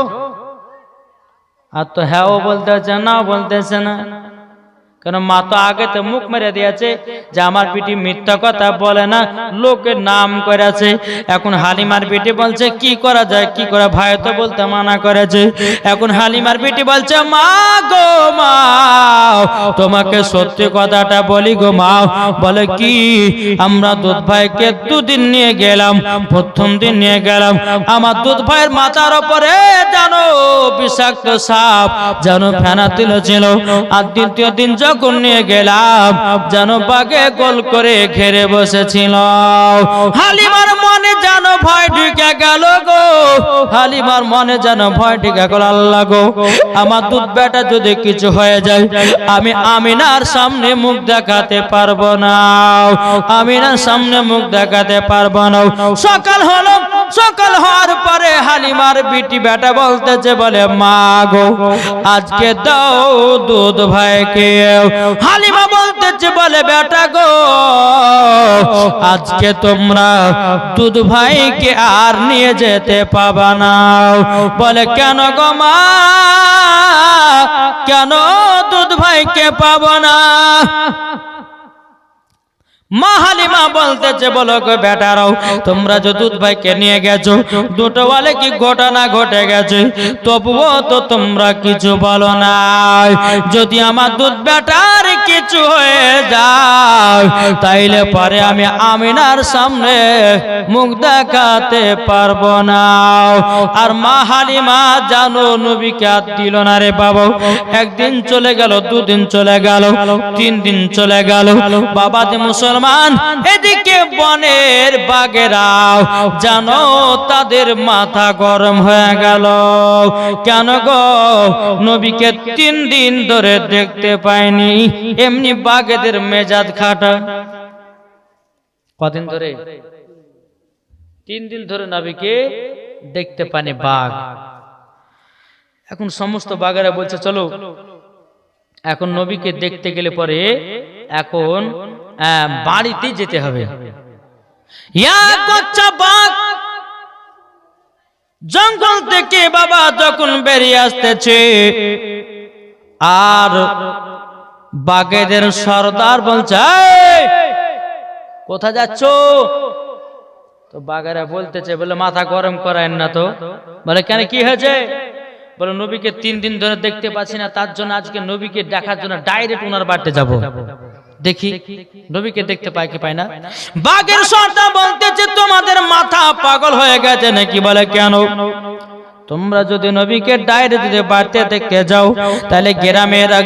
আর তো হ্যাঁ ও বলতেছে না বলতেছে না, কেন মা তো আগে তো মুখ মেরে দিয়েছে যে আমার বিটি মিথ্যা কথা বলে না, লোকের নাম করেছে। এখন হালিমার বিটি বলছে কি করা যায়, কি করা? ভাই তো বলতে মানা করেছে। এখন হালিমার বিটি বলছে মা গো মা তোমাকে সত্যি কথাটা বলি গো মা। বলে কি? আমরা দুধ ভাইকে দুদিন নিয়ে গেলাম, প্রথম দিন নিয়ে গেলাম আমার দুধ ভাইয়ের মাথার উপরে জানো বিষাক্ত সাপ যেন ফেনা তুলেছিল, আর দ্বিতীয় দিন যখন নিয়ে গেলাম যেন বাঘে গোল করে ঘেরে বসেছিল। হালিমার মনে যেন ভয় ঢুকে গেল গো, হালিমার মনে যেন ভয় ঢুকে গেল। আল্লাহ গো আমার দুধ বেটা যদি কিছু হয়ে যায় আমি আমিনার সামনে মুখ দেখাতে পারবো না, আমিনার সামনে মুখ দেখাতে পারবো না। সকাল হলো, সকাল হওয়ার পরে হালিমার বিটি বেটা বলতেছে বলে মা গো আজকে দাও দুধ ভাইকে। হালিমা বলতেছে বলে বেটা গো আজকে তোমরা দুধ ভাইকে আর নিয়ে যেতে পাবা না। বলে কেন গো মা, কেন দুধ ভাইকে পাবো না? মা হালিমা বলতেছে বলো গো বেটারাও তোমরা যে দুধ ভাইকে নিয়ে গেছো দুটো বলে কি ঘটনা ঘটে গেছে, তবুও তো তোমরা কিছু বলো না। যদি আমার দুধ বেটার কিছু হয়ে যায় তাইলে পরে আমি আমিনার সামনে মুখ দেখাতে পারবো না। আর মা হালিমা জানো নবীকে আর দিল না রে বাবা। একদিন চলে গেল, দুদিন চলে গেল, 3 দিন চলে গেল। বাবা যে মুসলমান এদিকে বনের বাঘেরাও জানো তাদের মাথা গরম হয়ে গেল। কেন গো? নবীকে 3 দিন ধরে দেখতে পায়নি। এমনি বাঘেদের মেজাজ খাটা। কদিন ধরে? 3 দিন ধরে নবীকে দেখতে পায়নি বাঘ। এখন সমস্ত বাঘেরা বলছে চলো এখন নবীকে দেখতে গেলে পরে এখন বাড়িতে যেতে হবে। জঙ্গল থেকে বাবা যখন বেরিয়ে আসতেছে, আর বাঘেদের সর্দার বলছে, এই কোথায় যাচ্ছ? তো বাঘেরা বলতেছে, বলে মাথা গরম করায়েন না তো। বলে কেন, কি হয়েছে? বলে নবীকে 3 দিন ধরে দেখতে পাচ্ছি না, তার জন্য আজকে নবীকে দেখার জন্য ডাইরেক্ট ওনার বাড়িতে যাব, দেখি নবীকে দেখতে পাই কি পাই না। বাঘের সর্দার বলতেছে, তোমাদের মাথা পাগল হয়ে গেছে নাকি? বলে কেন? তোমরা যদি নবীকে ডাইরেক্ট যদি বাড়িতে দেখতে যাও, তাহলে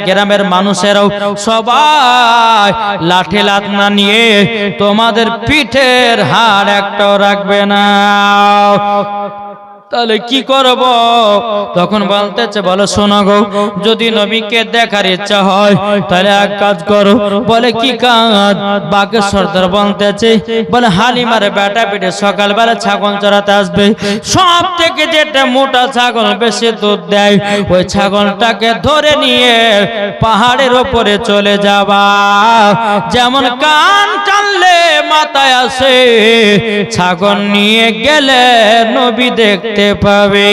গ্রামের মানুষেরাও সবাই লাঠি লাঠনা নিয়ে তোমাদের পিঠের হাড় একটাও রাখবে না, তাহলে কি করব? তখন বলতেছে, বলো শোনো গো, যদি নবীকে দেখার ইচ্ছা হয় তাহলে এক কাজ করো। বলে কি কাজ? বাঘের সর্দার বলতেছে, বলে হালিমার বেটা পেটে সকালবেলা ছাগল চড়াতে আসবে, সব থেকে যেটা মোটা ছাগল বেশি দুধ দেয়, ওই ছাগলটাকে ধরে নিয়ে পাহাড়ের ওপরে চলে যাবা, যেমন কান টানলে মাথায় আসে, ছাগল নিয়ে গেলে নবী দেখতে পাবে।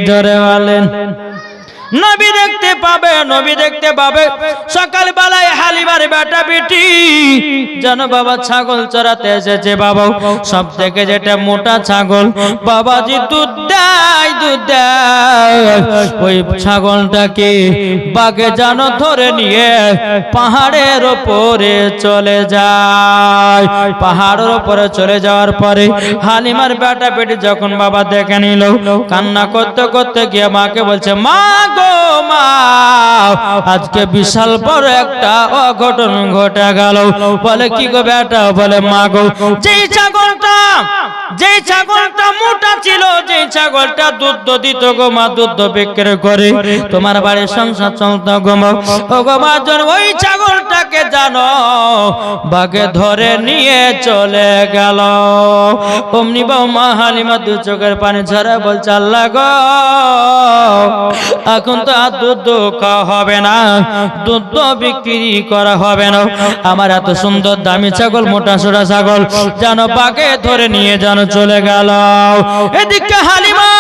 ধরে বলেন, নবী দেখতে পাবে, নবী দেখতে পাবে। সকাল বেলায় হালিমার বেটা বেটি যেন বাবা ছাগল চড়াতে এসেছে, বাবা সব থেকে যেটা মোটা ছাগল, বাবাজি দুধ দেয়, দুধ দেয়, ওই ছাগলটাকে বাঘে যেন ধরে নিয়ে পাহাড়ের ওপরে চলে যায়। পাহাড়ের ওপরে চলে যাওয়ার পরে হালিমার বেটা বেটি যখন বাবা দেখে নিল, কান্না করতে করতে গিয়ে মাকে বলছে, মা গো মা, আজকে বিশাল বড় একটা অঘটন ঘটে গেল। বলে কি গো বেটা? বলে মা গো, যেই ছাগলটা মোটা ছিল, যেই ছাগলটা দুধ দিত গো মা, দুধ বিক্রি করে তোমার বাড়ির সংসার চলত গো মা, ও গো মা, ওই ছাগলটাকে জানো বাঘে ধরে নিয়ে চলে গেল। অমনি বাবা মা হালিমা দু চোখের পানি ঝরে বলছে, আল্লাহ গো, এখন তো আর দুধ খাওয়া হবে না, দুধ বিক্রি করা হবে না, আমার এত সুন্দর দামি ছাগল, মোটা সোটা ছাগল যেন বাঘে ধরে নিয়ে যেন চলে গেল। এদিকে হালিমা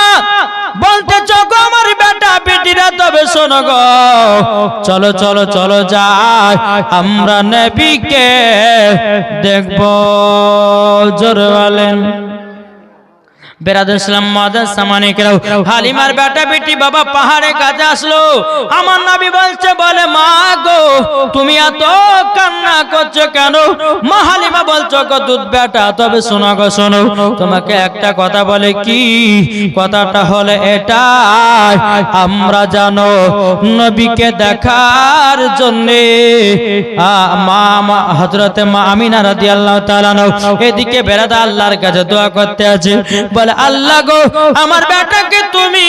বলতে, চোখো আমার বেটা বেটিরা, তবে শোনো গো, চলো চলো চলো যাই, আমরা নবীকে দেখবো। জোরে বলেন বেরাদুল ইসলাম মাদার সামানিকরাও, হালিমার বেটা বেটি বাবা পাহাড়ে কাছে আসলো। আমার নবী বলছে, বলে মা গো, তুমি এত কান্না করছো কেন? মা হালিমা বলছো গো, দুধ বেটা, তবে শোনো গো, শোনো, তোমাকে একটা কথা বলে, কি কথাটা হলে এটা, আমরা জানো নবীকে দেখার জন্য মা হযরতে মা আমিনা রাদিয়াল্লাহু তাআলা এদিকে বেরাদা আল্লাহর কাছে দোয়া করতে আছে। বলে আল্লাহ গো, আমার বেটাকে তুমি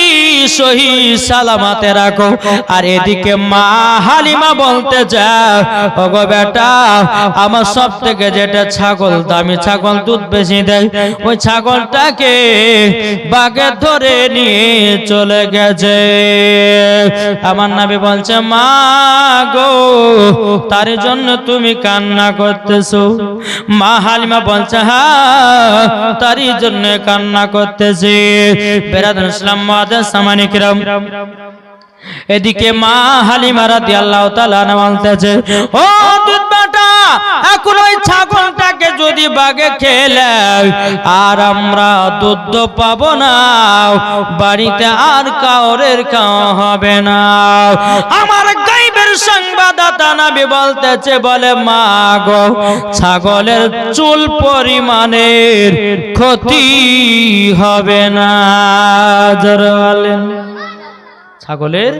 সহি সালামতে রাখো। আর এদিকে মা হালিমা বলতে যায়, ওগো বেটা, আমার সব থেকে যেটা ছাগল, দামি ছাগল, দুধ বেশি দেয়, ওই ছাগলটাকে বাঘে ধরে নিয়ে চলে গেছে। আমার নবী বলছে, মা গো, তার জন্য তুমি কান্না করতেছো? মা হালিমা বলছে, হ্যাঁ, তারই জন্য কান্না করতেছি। বেরাদুল ইসলাম মাদার সামানিকরাম, এদিকে মা হালিমা রাদিয়াল্লাহু তাআলা বলতেছে, ও দুধ বেটা, এখন ওই ছাগলটাকে যদি বাঘে খেলে আর আমরা দুধ পাবো না, বাড়িতে আর কাউরের খাওয়া হবে না। আমার গায়বের সংবাদদাতা নবী বলতেছে, বলে মা গো, ছাগলের চুল পরিমাণের ক্ষতি হবে না। জোরে বলেন, ছাগলের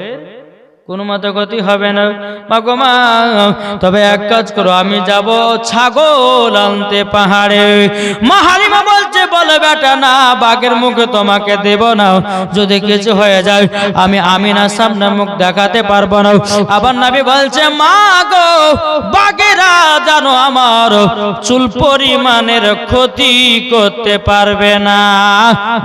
কোন মতে ক্ষতি হবে না। মাগো মা, তবে এক কাজ করো, আমি যাব ছাগল আনতে পাহাড়ে। মা হালিমা বলছে, বলে বেটা না, বাঘের মুখে তোমাকে দেব না, যদি কিছু হয়ে যায় আমি আমিনার সামনে মুখ দেখাতে পারবো না। আবার নবী বলছে, মা গো, বাঘেরা জানো আমার চুল পরিমাণের ক্ষতি করতে পারবে না।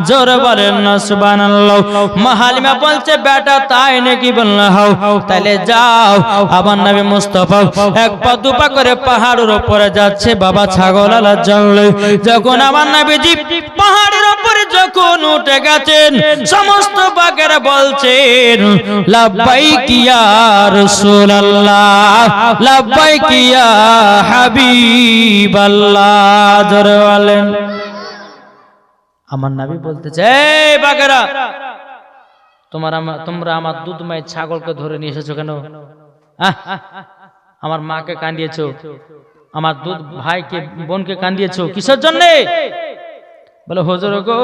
জোরে বলেন না সুবহানাল্লাহ। মা হালিমা বলছে বেটা তাই নাকি? বলল হাও, তাহলে যাও। আমার নবী মুস্তাফা এক পা দুপা করে পাহাড়ের উপরে যাচ্ছে বাবা ছাগল আলা জঙ্গলে। যখন আমার নবীজি পাহাড়ের উপরে যখন উঠে গেছেন সমস্ত বাগেরা বলছেন লাব্বাইক ইয়া রাসূলুল্লাহ, লাব্বাইক ইয়া হাবিবাল্লাহ। জোরে বলেন। আমার নবী বলতেছে এই বাগেরা তোমরা আমার দুধময় ছাগলকে ধরে নিয়ে এসেছো কেন? আমার মাকে কান্দিয়েছো, আমার দুধ ভাইকে বোনকে কান্দিয়েছো কিসের জন্য? বলে হুজুর গো।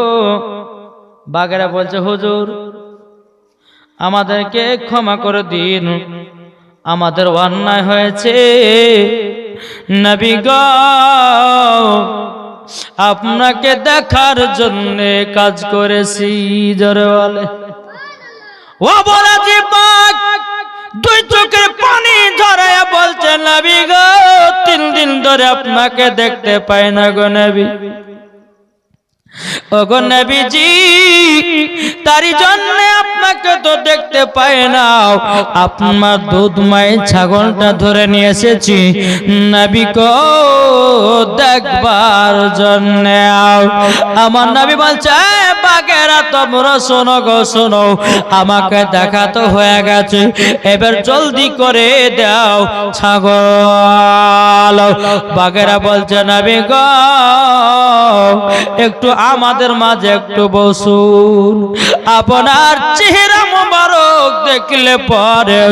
বাগেরা বলছে হুজুর আমাদেরকে ক্ষমা করে দিন, আমাদের অন্যায় হয়েছে। নবী গো আপনাকে দেখার জন্য কাজ করেছি। জোরে বলে। ও বলাজি পাক দুই চোখের পানি ঝরায়া বলছে নবী গো 3 দিন ধরে আপনাকে দেখতে পাই না গো নবী। ও গো নবীজি তারই জন্য আপনাকে তো দেখতে পাই না, আপনার দুধময় ছাগলটা ধরে নিয়ে এসেছি নবী গো দেখবার জন্য। আমার নবী বলছে বাগেরা তোমরা শোনো গো শোনো, আমাকে দেখা তো হয়ে গেছে, এবার জলদি করে দাও ছাগল। বাগেরা বলছে নবী গো একটু আমাদের মাঝে একটু বসুন, আপনার চেহারা মোবারক দেখলে পরে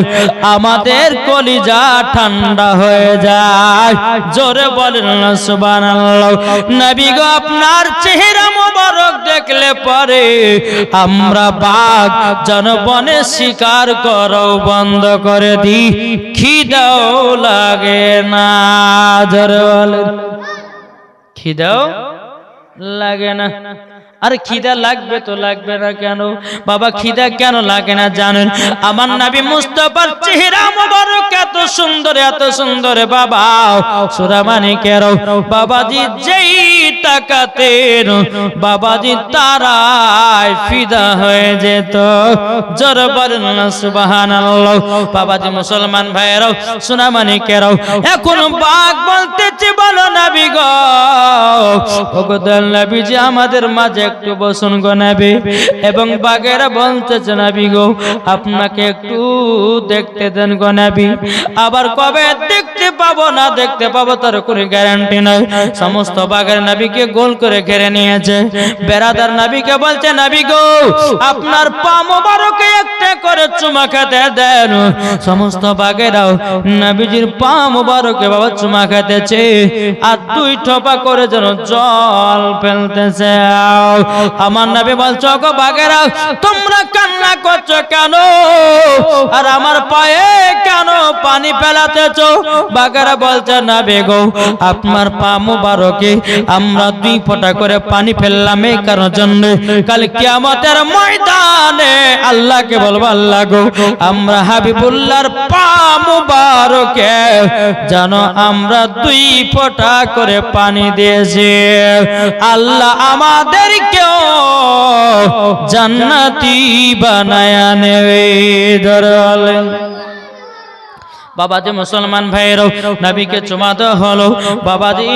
আমাদের কলিজা ঠান্ডা হয়ে যায়। জোরে বলেন না সুবহানাল্লাহ। নবী গো আপনার চেহারা মোবারক দেখলে পরে আমরা বাঘ জনবনে শিকার করো বন্ধ করে দিই, খিদাও লাগে না। জোরে বলেন খিদাও লাগে না। আরে খিদা লাগবে তো লাগবে না কেন বাবা? খিদা কেন লাগে না জানেন? আমার নবী মুস্তাফার চেহারা মোবারক এত সুন্দর বাবা। সূরা মানিকের বাবাজি যেই তাকাতেন বাবাজি তারাই ফিদা হয়ে যেত। জোরে বলেন না সুবহানাল্লাহ। বাবাজি মুসলমান ভাইয়েরাও সূরা মানিকের এখন বাঘ বলতেছে বলো নবী গো ওগো দয়াল নবীজি আমাদের মাঝে একটু বসুন গো নবী। এবং বাগেরা বলতেছে নবী গো আপনাকে একটু দেখতে দেন গো নবী। আবার কবে দেখতে পাবো না দেখতে পাবো তার কোনো গ্যারান্টি নাই। সমস্ত বাগের নবীকে গোল করে ঘিরে নিয়েছে। বেরাদার নবীকে বলছে নবী গো আপনার পা মোবারকে একটা করে চুমা খেতে দেন। সমস্ত বাগেরাও নবীজির পা মোবারকে বাবা চুমা খেতেছে আর 2 ঠোপা করে যেন জল ফেলতেছে। আমার নবী বলছো গো বাগেরা তোমরা কান্না করছো কেন আর আমার পায়ে কেন পানি ফেলাতেছো? বাগেরা বলছে নবী গো আপনার পা মোবারকে আমরা 2 ফোঁটা করে পানি ফেললাম এই কারণের জন্য কাল কিয়ামতের ময়দানে আল্লাহকে বলবো আল্লাহ গো আমরা হাবিবুল্লাহর পা মোবারকে জানো আমরা 2 ফোঁটা করে পানি দিয়েছি। আল্লাহ আমাদেরকেও জান্নাতি বানায়া নেবে। ধরলেন বাবাজি মুসলমান ভাইয়েরও নবীকে চুমা দেওয়া হলো। বাবাজি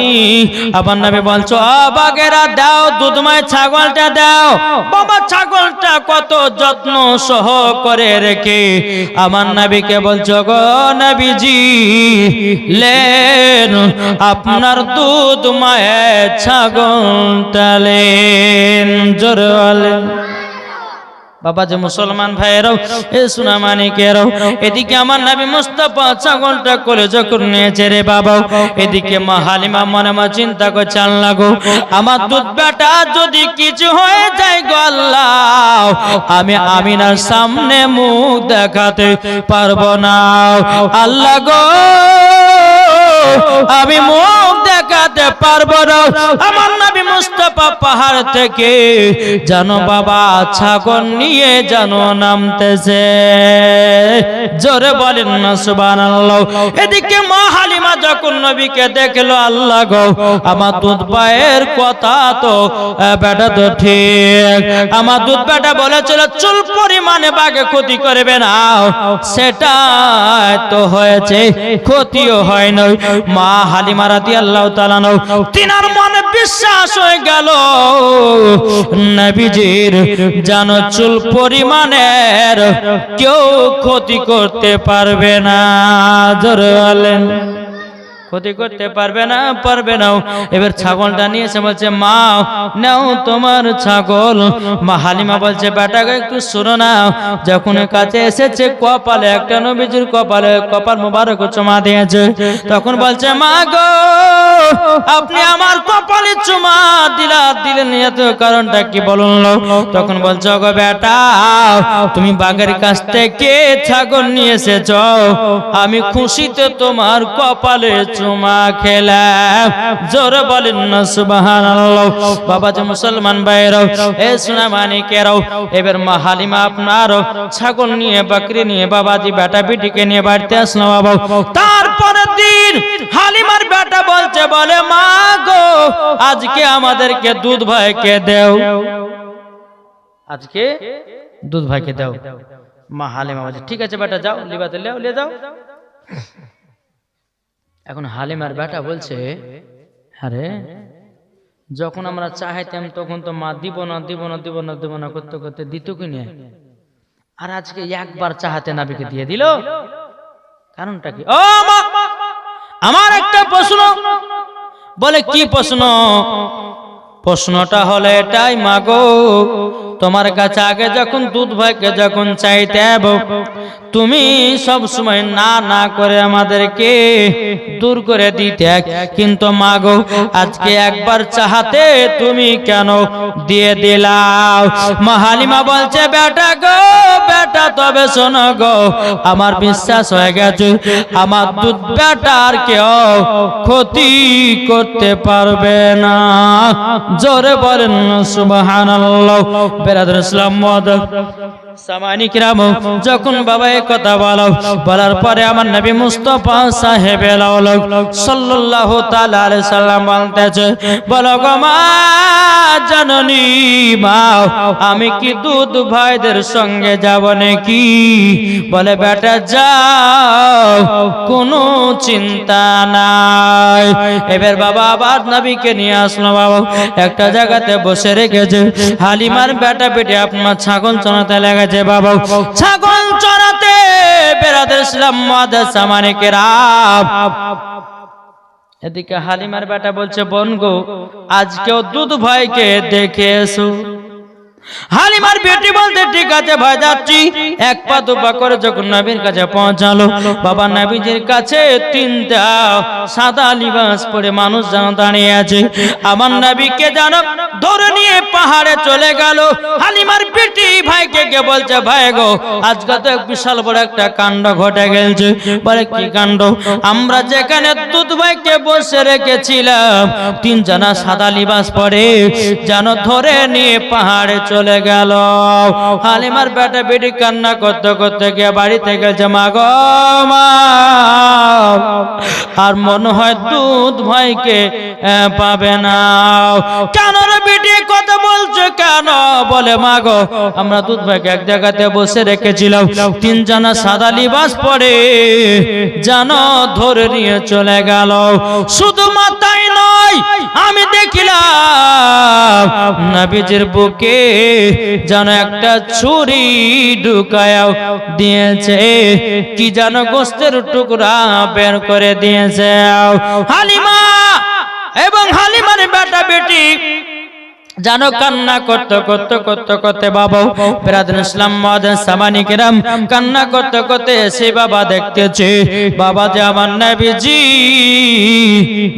আবার নবী বলছো বাগেরা দাও দুধময় ছাগলটা দাও। বাবা ছাগলটা কত যত্ন সহ করে রেখে আমার নবীকে বলছো গো নবীজি লেন আপনার দুধময় ছাগলটা লেন। জোরে বলেন বাবা যে মুসলমান ভাইয়েরাও এ সোনা মানিকেরাও এদিকে আমার নবী মুস্তাফা ছাগলটা করে যখন নিয়েছে রে বাবা, এদিকে মা হালিমা মনে মনে চিন্তা করছে আল্লাহ গো আমার দুধ বেটা যদি কিছু হয়ে যায় গো আল্লাহ আমি আমিনার সামনে মুখ দেখাতে পারবো না। আল্লাহ গো আমি মুখ দেখাতে আটকাতে পারবো না। আমার নবী মুস্তাফা পাহাড় থেকে জানো বাবা ছাগল নিয়ে জানো নামতেছে, জোরে বলেন না সুবহানাল্লাহ। এদিকে মা হালিমা যখন নবীকে দেখলো, আল্লাহ গো আমার দুধ ভাইয়ের কথা তো বেটা তো ঠিক, আমার দুধ বেটা বলেছিল চুল পরিমাণে বাঘে ক্ষতি করবে না, সেটা তো হয়েছে, ক্ষতিও হয় নাই। মা হালিমা রাদিয়াল্লাহু তাআলা তিনার মনে বিশ্বাস হয়ে গেল নবীজির জানো চুল পরিমাণের কেউ ক্ষতি করতে পারবে না, জোরে বলেন ক্ষতি করতে পারবে না, পারবে না। এবার ছাগলটা নিয়ে এসে বলছে মা নাও তোমার ছাগল। মা হালিমা বলছে বেটাকে একটু শুনো না। যখন কাছে এসেছে কপালে একটা নবীজির কপালে কপাল মোবারক চুমা দিয়েছে, তখন বলছে মা গো আপনি আমার কপালে চুমা দিলেন এত কারণটা কি বলুন? তখন বলছো গো বেটা তুমি বাঘের কাছ থেকে ছাগল নিয়ে এসেছ, আমি খুশিতে তোমার কপালে চুমা খেলাম, জোরে বলেন না সুবহানাল্লাহ। বাবা যে মুসলমান ভাইরাও এ সোনা মানিকেরাও, এবার মা হালিমা আপনার ছাগল নিয়ে বকরি নিয়ে বাবাজি বেটা বেটিকে নিয়ে বাড়িতে আসলো বাবা। তারপরে দিন হালিমার বেটা বলছে বলে মা গো আজকে আমাদেরকে দুধ ভাইকে দাও, আজকে দুধ ভাইকে দাও। মা হালিমা বলছে ঠিক আছে বেটা যাও লিবাতে লিয়ে যাও। এখন হালিমার বেটা বলছে আরে যখন আমরা চাইতাম তখন তো মা দিব না দিব না দিব না দিব না করতে করতে দিত কিনে, আর আজকে একবার চাহাতে নাবিকে দিয়ে দিল, কারণটা কি? ও মা আমার একটা প্রশ্ন। বলে কি প্রশ্ন? প্রশ্নটা হলো এটাই মাগো তোমার কাছে আগে যখন দুধ ভাইকে যখন চাইতে তুমি সব সময় না না করে আমাদেরকে দূর করে দিতে, কিন্তু মাগো আজকে একবার চাহাতে তুমি কেন দিয়ে দিলাও? মা হালিমা বলছে বেটা গো বেটা তবে শোনো গো আমার বিশ্বাস হয়ে গেছে আমার দুধ বেটার কেউ ক্ষতি করতে পারবে না, জোরে বলেন সুবহানাল্লাহ। বেরাদর ইসলাম সামানি কিরাম যখন বাবা এই কথা বলার পরে আমার নবী মুস্তাফা সাহেবে সাল্লাল্লাহু তাআলা আলাইহি সাল্লাম বলতেছে বলো গো মা জননী মা আমি কি দুধ ভাইদের সঙ্গে যাব নাকি? বলে বেটা যাও কোনো চিন্তা নাই। এবার বাবা আবার নবীকে নিয়ে আসলো বাবা, একটা জায়গাতে বসে রেখেছে। হালিমার বেটা বেটি আপনার ছাগল চড়াতে লেগেছে বাবা, ছাগল চড়াতে বেরাদের ইসলাম মাদ্রাসা মানিকেরাম। এদিকে হালিমার বেটা বলছে বোন গো আজকেও দুধ ভাইকে দেখে এসো। হালিমার বেটি বলতে ঠিক আছে ভাই যাচ্ছি। এক পা দু পা করে যখন নবীর কাছে পৌঁছালো, বাবা নবীজির কাছে তিনটা সাদা লিবাস পরে মানুষ যেন দাঁড়িয়ে আছে। আমার নবীকে যেন ধরে নিয়ে পাহাড়ে চলে গেল। হালিমার বেটি ভাইকে গিয়ে বলছে ভাই গো আজকে তো বিশাল বড় একটা কাণ্ড ঘটে গেছে। বলে কি কাণ্ড? আমরা যেখানে দুধ ভাইকে বসে রেখেছিলাম তিনজনা সাদা লিবাস পরে যেন ধরে নিয়ে পাহাড়ে চলে গেল। হালিমার বেটা বেটি কান্না করতে করতে গিয়ে বাড়িতে গেছে মা গো মা আর মনে হয় দুধ ভাইকে পাবে না। কেন রে বেটি কথা বলছো কেন? বলে মা গো আমরা দুধ ভাইকে এক জায়গাতে বসে রেখেছিলাম, তিনজনা সাদা লিবাস পরে যেন ধরে নিয়ে চলে গেল। শুধু মাথায় নয় আমি দেখিলাম নবীজির বুকে যেন একটা ছুরি ঢুকায়া দিয়েছে, কি যেন গোস্তের টুকরা বের করে দিয়েছে। হালিমা এবং হালিমার বেটা বেটি জানো কান্না করতে করতে করতে করতে বাবা বিরাদুল ইসলাম মুআজ্জিন সামানি কিরাম কান্না করতে করতে এসে বাবা দেখতেছে বাবা যে আমার নবীজি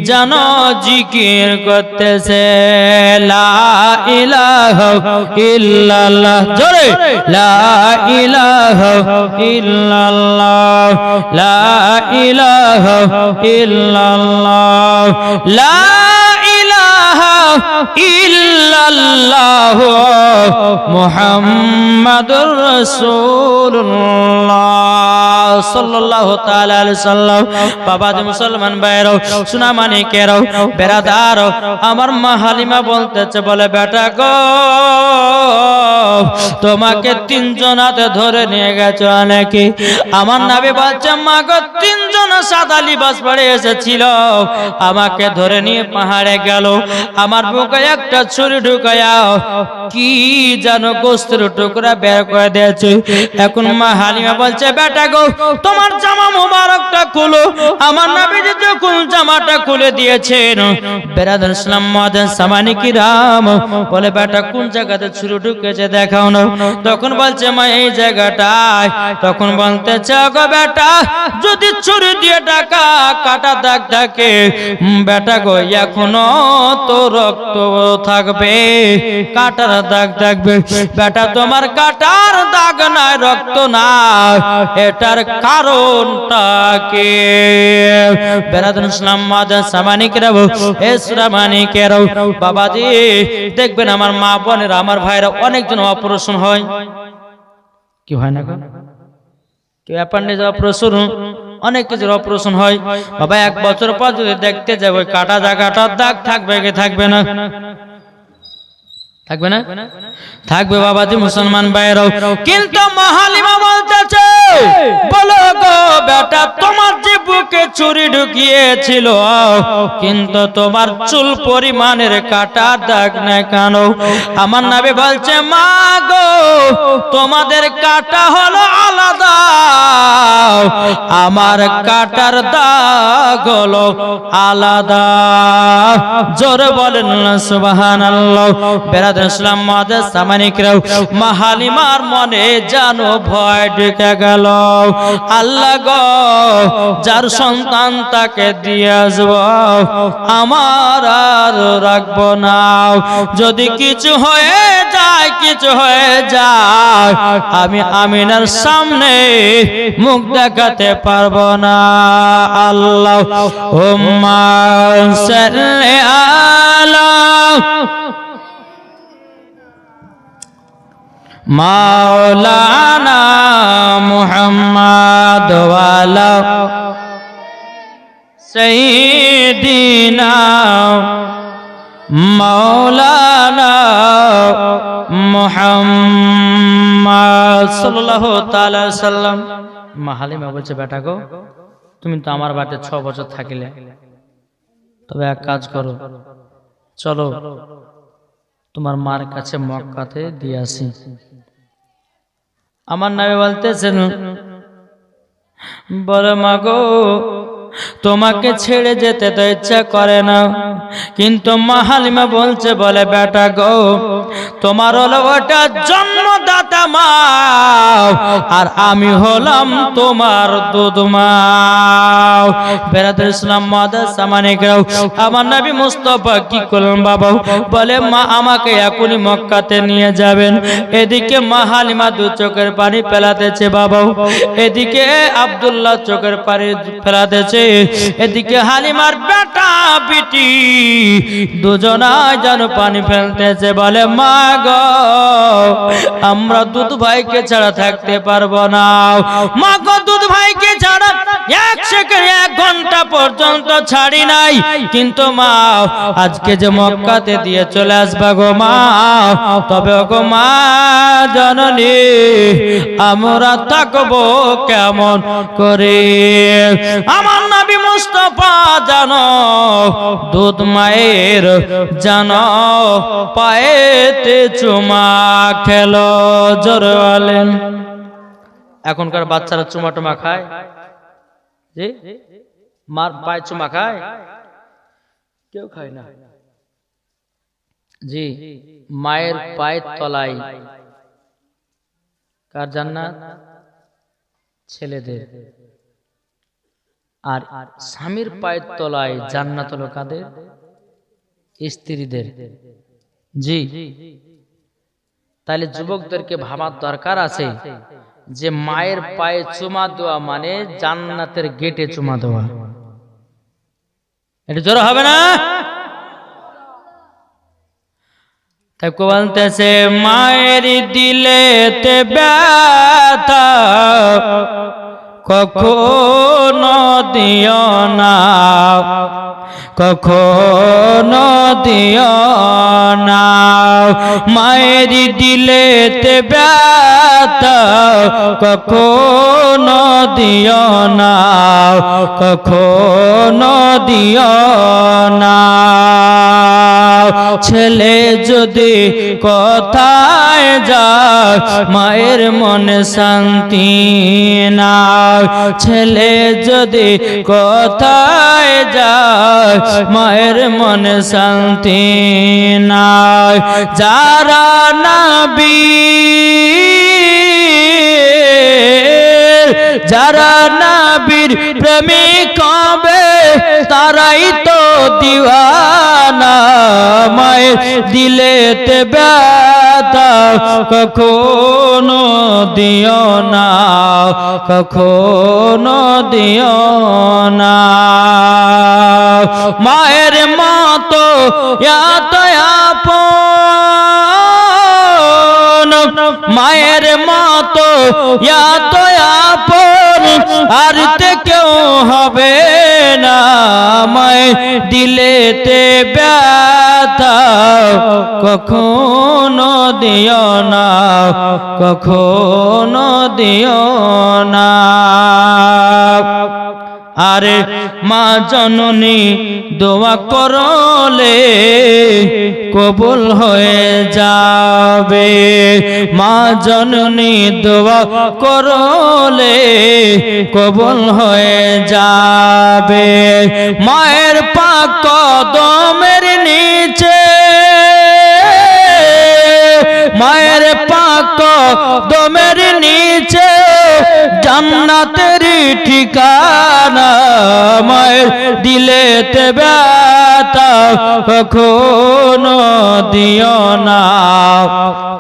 জানো জিকির করতেছে লা ইলাহা ইল্লাল্লাহ জোরে লা ইলাহা ইল্লাল্লাহ লা ইলাহা ইল্লাল্লাহ লা ইল্লাল্লাহ মুহাম্মাদুর রাসূলুল্লাহ সাল্লাল্লাহু তাআলা আলাইহি সাল্লাম। বাবা যে মুসলমান ভাইরাও সোনা মানিকেরাও বেরাদারও আমার মা হালিমা বলতেছে বলে বেটা গো তোমাকে তিনজন হাতে ধরে নিয়ে গেছে অনেকে। আমার নবী বলছে মা গো তিনজন সাদা লিবাস পরে এসেছিল আমাকে ধরে নিয়ে পাহাড়ে গেল আমার বুকে একটা ছুরি ঢুকায়া কি জানো গোস্তের টুকরা বের করে দিয়েছে। এখন মা হালিমা বলছে বেটা গো তোমার জামা মোবারকটা খুলো। আমার নবীজি যখন জামাটা খুলে দিয়েছেন বিরাদুল ইসলাম মুআজ্জিন সামানি কিরাম বলে বেটা কোন জায়গাতে ছুরি ঢুকেছে দেখাও না। তখন বলছে মা এই জায়গাটায়। তখন বলতেছে গো বেটা যদি ছুরি দিয়ে টাকা কাটা দাগ থাকে বেটা গো এখনো তো রক্ত থাকবে কাটার দাগ থাকবে। বেটা তোমার কাটার দাগ নাই রক্ত নাই এটার কারণটা কি? বিরাদুল ইসলাম মুআজ্জিন সামানি কিরাম এ সূরা মানিকেরাও বাবাজি দেখবেন আমার মা বোনেরা আমার ভাইরা অনেকজন অপারেশন হয় কি হয় না কেউ অ্যাপেন্ডিক্স অপারেশন অনেক কিছুর অপারেশন হয় বাবা 1 বছর পর যদি দেখতে যাব কাটা জায়গাটার দাগ থাকবে কি থাকবে না? থাকবে না? থাকবে বাবাজি মুসলমান ভাইরাও। কিন্তু মা হালিমা বলতেছে বলো গো বেটা তোমার যে বুকে ছুরি ঢুকিয়েছিল কিন্তু তোমার চুল পরিমাণের কাটা দাগ নাই কেন? আমার নবী বলছে মা গো তোমাদের কাটা হলো আলাদা আমার কাটার দাগ হলো আলাদা। জোরে বলেন না সুবহানাল্লাহ। বিরাদুল ইসলাম মুআজ্জিন সামানি কিরাম মা হালিমার মনে জানো ভয় ঢুকে গেল। আল্লাহ গো যার সন্তান তাকে দিয়ে আসব আমার আর রাখবো না। যদি কিছু হয়ে যায় কিছু হয়ে যায় আমি আমিনার সামনে মুখ দেখাতে পারবো না। আল্লাহুম্মা সাল্লি আলা মাওলানা মুহাম্মদ ওয়ালা সাইয়্যিদিনা মাওলানা মুহাম্মদ সাল্লাল্লাহু তাআলা আলাইহি সাল্লাম। মা হালিমা বলছে বেটা গো তুমি তো আমার বাড়িতে 6 বছর থাকিলে তবে এক কাজ করো চলো তোমার মার কাছে মক্কাতে দিয়ে আসি। আমার নবী বলতেছেন বলে মা গো তোমাকে ছেড়ে যেতে তো ইচ্ছা করে না কিন্তু মা হালিমা বলছে বলে বেটা গো তোমার হলো ওটা জন্মদাতা মা আর আমি হলাম তোমার দুধ মা। বিরাদুল ইসলাম মুআজ্জিন সামানি কিরাম আমার নবী মুস্তাফা কি করলেন বাবা বলে মা আমাকে এখনই মক্কাতে নিয়ে যাবেন। এদিকে মা হালিমা দু চোখের পানি ফেলাতেছে বাবা এদিকে আব্দুল্লাহ চোখের পানি ফেলাতেছে এদিকে হালিমার বেটা বিটি দুজনাই যেন পানি ফেলতেছে বলে মা গো আমরা দুধ ভাইকে ছাড়া থাকতে পারবো না। মা গো দুধ ভাইকে ছাড়া 1 সেকেন্ড 1 ঘন্টা পর্যন্ত ছাড়ি নাই কিন্তু মা আজকে যে মক্কাতে দিয়ে চলে আসবা গো মা তবে গো মা জননী আমরা থাকবো কেমন করে? আমার নবী মুস্তাফা জানো দুধ মায়ের জানো পায়েতে চুমা খেলো। জোরে বলেন এখনকার বাচ্চারা চুমা টুমা খায় জি মার পায়ে চুমা খায়? কেউ খায় না। জি, মায়ের পায়ের তলায় কার জান্নাত? ছেলেদের। আর স্বামীর পায়ের তলায় জান্নাত হলো কাদের? স্ত্রীদের। জি, তাহলে যুবকদেরকে ভাবার দরকার আছে যে মায়ের পায়ে চুমা দেওয়া মানে জান্নাতের গেটে চুমা দেওয়া। এটা জোর হবে না? তাই বলতেছে মায়ের দিলেতে ব্যথা কখনো দিও না, কখনো দিও না। মায়ের দিলেতে ব্যথা কখনো দিও না, কখনো দিও না। ছেলে যদি কোথায় যায় মায়ের মনে শান্তি না, ছেলে যদি কোথায় যায় মায়ের মনে শান্তি নাই। যারা নবী, যারা নবীর প্রেমিক হবে তারাই তো দিওয়ানা। মায়ের দিলেতে ব্যথা কখনো দিও না, কখনো দিও না। মায়ের মতো এত আপন, মায়ের মতো এত আপন আর তে কেউ হবে না। মায়ের দিলেতে ব্যথা কখনো দিও না, কখনো দিও না। আরে মা জননী দোয়া করলে কবুল হয়ে যাবে, মা জননী দোয়া করলে কবুল হয়ে যাবে। মায়ের পাক কদমের নিচে, মায়ের পাক কদমের নিচে জান্নাতের ঠিকানা। মায়ের দিলেতে ব্যথা কখনো দিও না,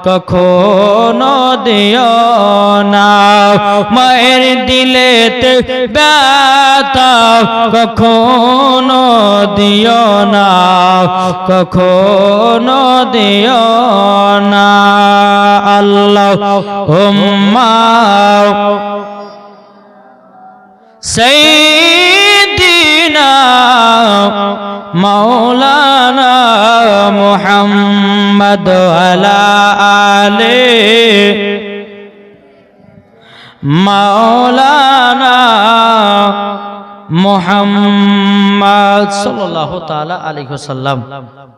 কখনো দিও না। মায়ের দিলেতে ব্যথা কখনো দিও না, কখনো দিও না। আল্লাহুম্মা সাইয়্যিদিনা মাওলানা মুহাম্মদ আলা আলে মাওলানা মুহাম্মদ সাল্লাল্লাহু তাআলা আলাইহি ওয়াসাল্লাম।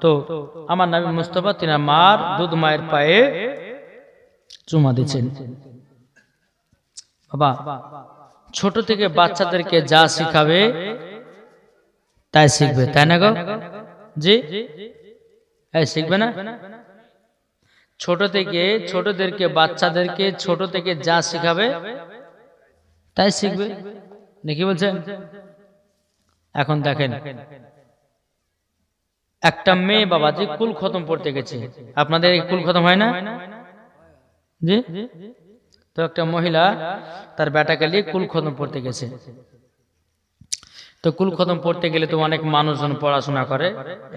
তো আমার নবী মুস্তাফা তিনার মার দুধ মায়ের পায়ে চুমা দিয়েছেন। বাবা ছোট থেকে বাচ্চাদেরকে যা শিখাবে তাই শিখবে, তাই না গো? জি, এই শিখবে না? ছোট থেকে ছোটদেরকে বাচ্চাদেরকে ছোট থেকে যা শিখাবে তাই শিখবে, নাকি বলছেন? এখন দেখেন একটা মেয়ে বাবাজি কুল খতম পড়তে গেছে, আপনাদের কুল খতম হয় না? জি, তো একটা মহিলা তার বেটাকে নিয়ে কুল খতম পড়তে গেছে। তো কুল খতম পড়তে গেলে তো অনেক মানুষজন পড়াশোনা করে,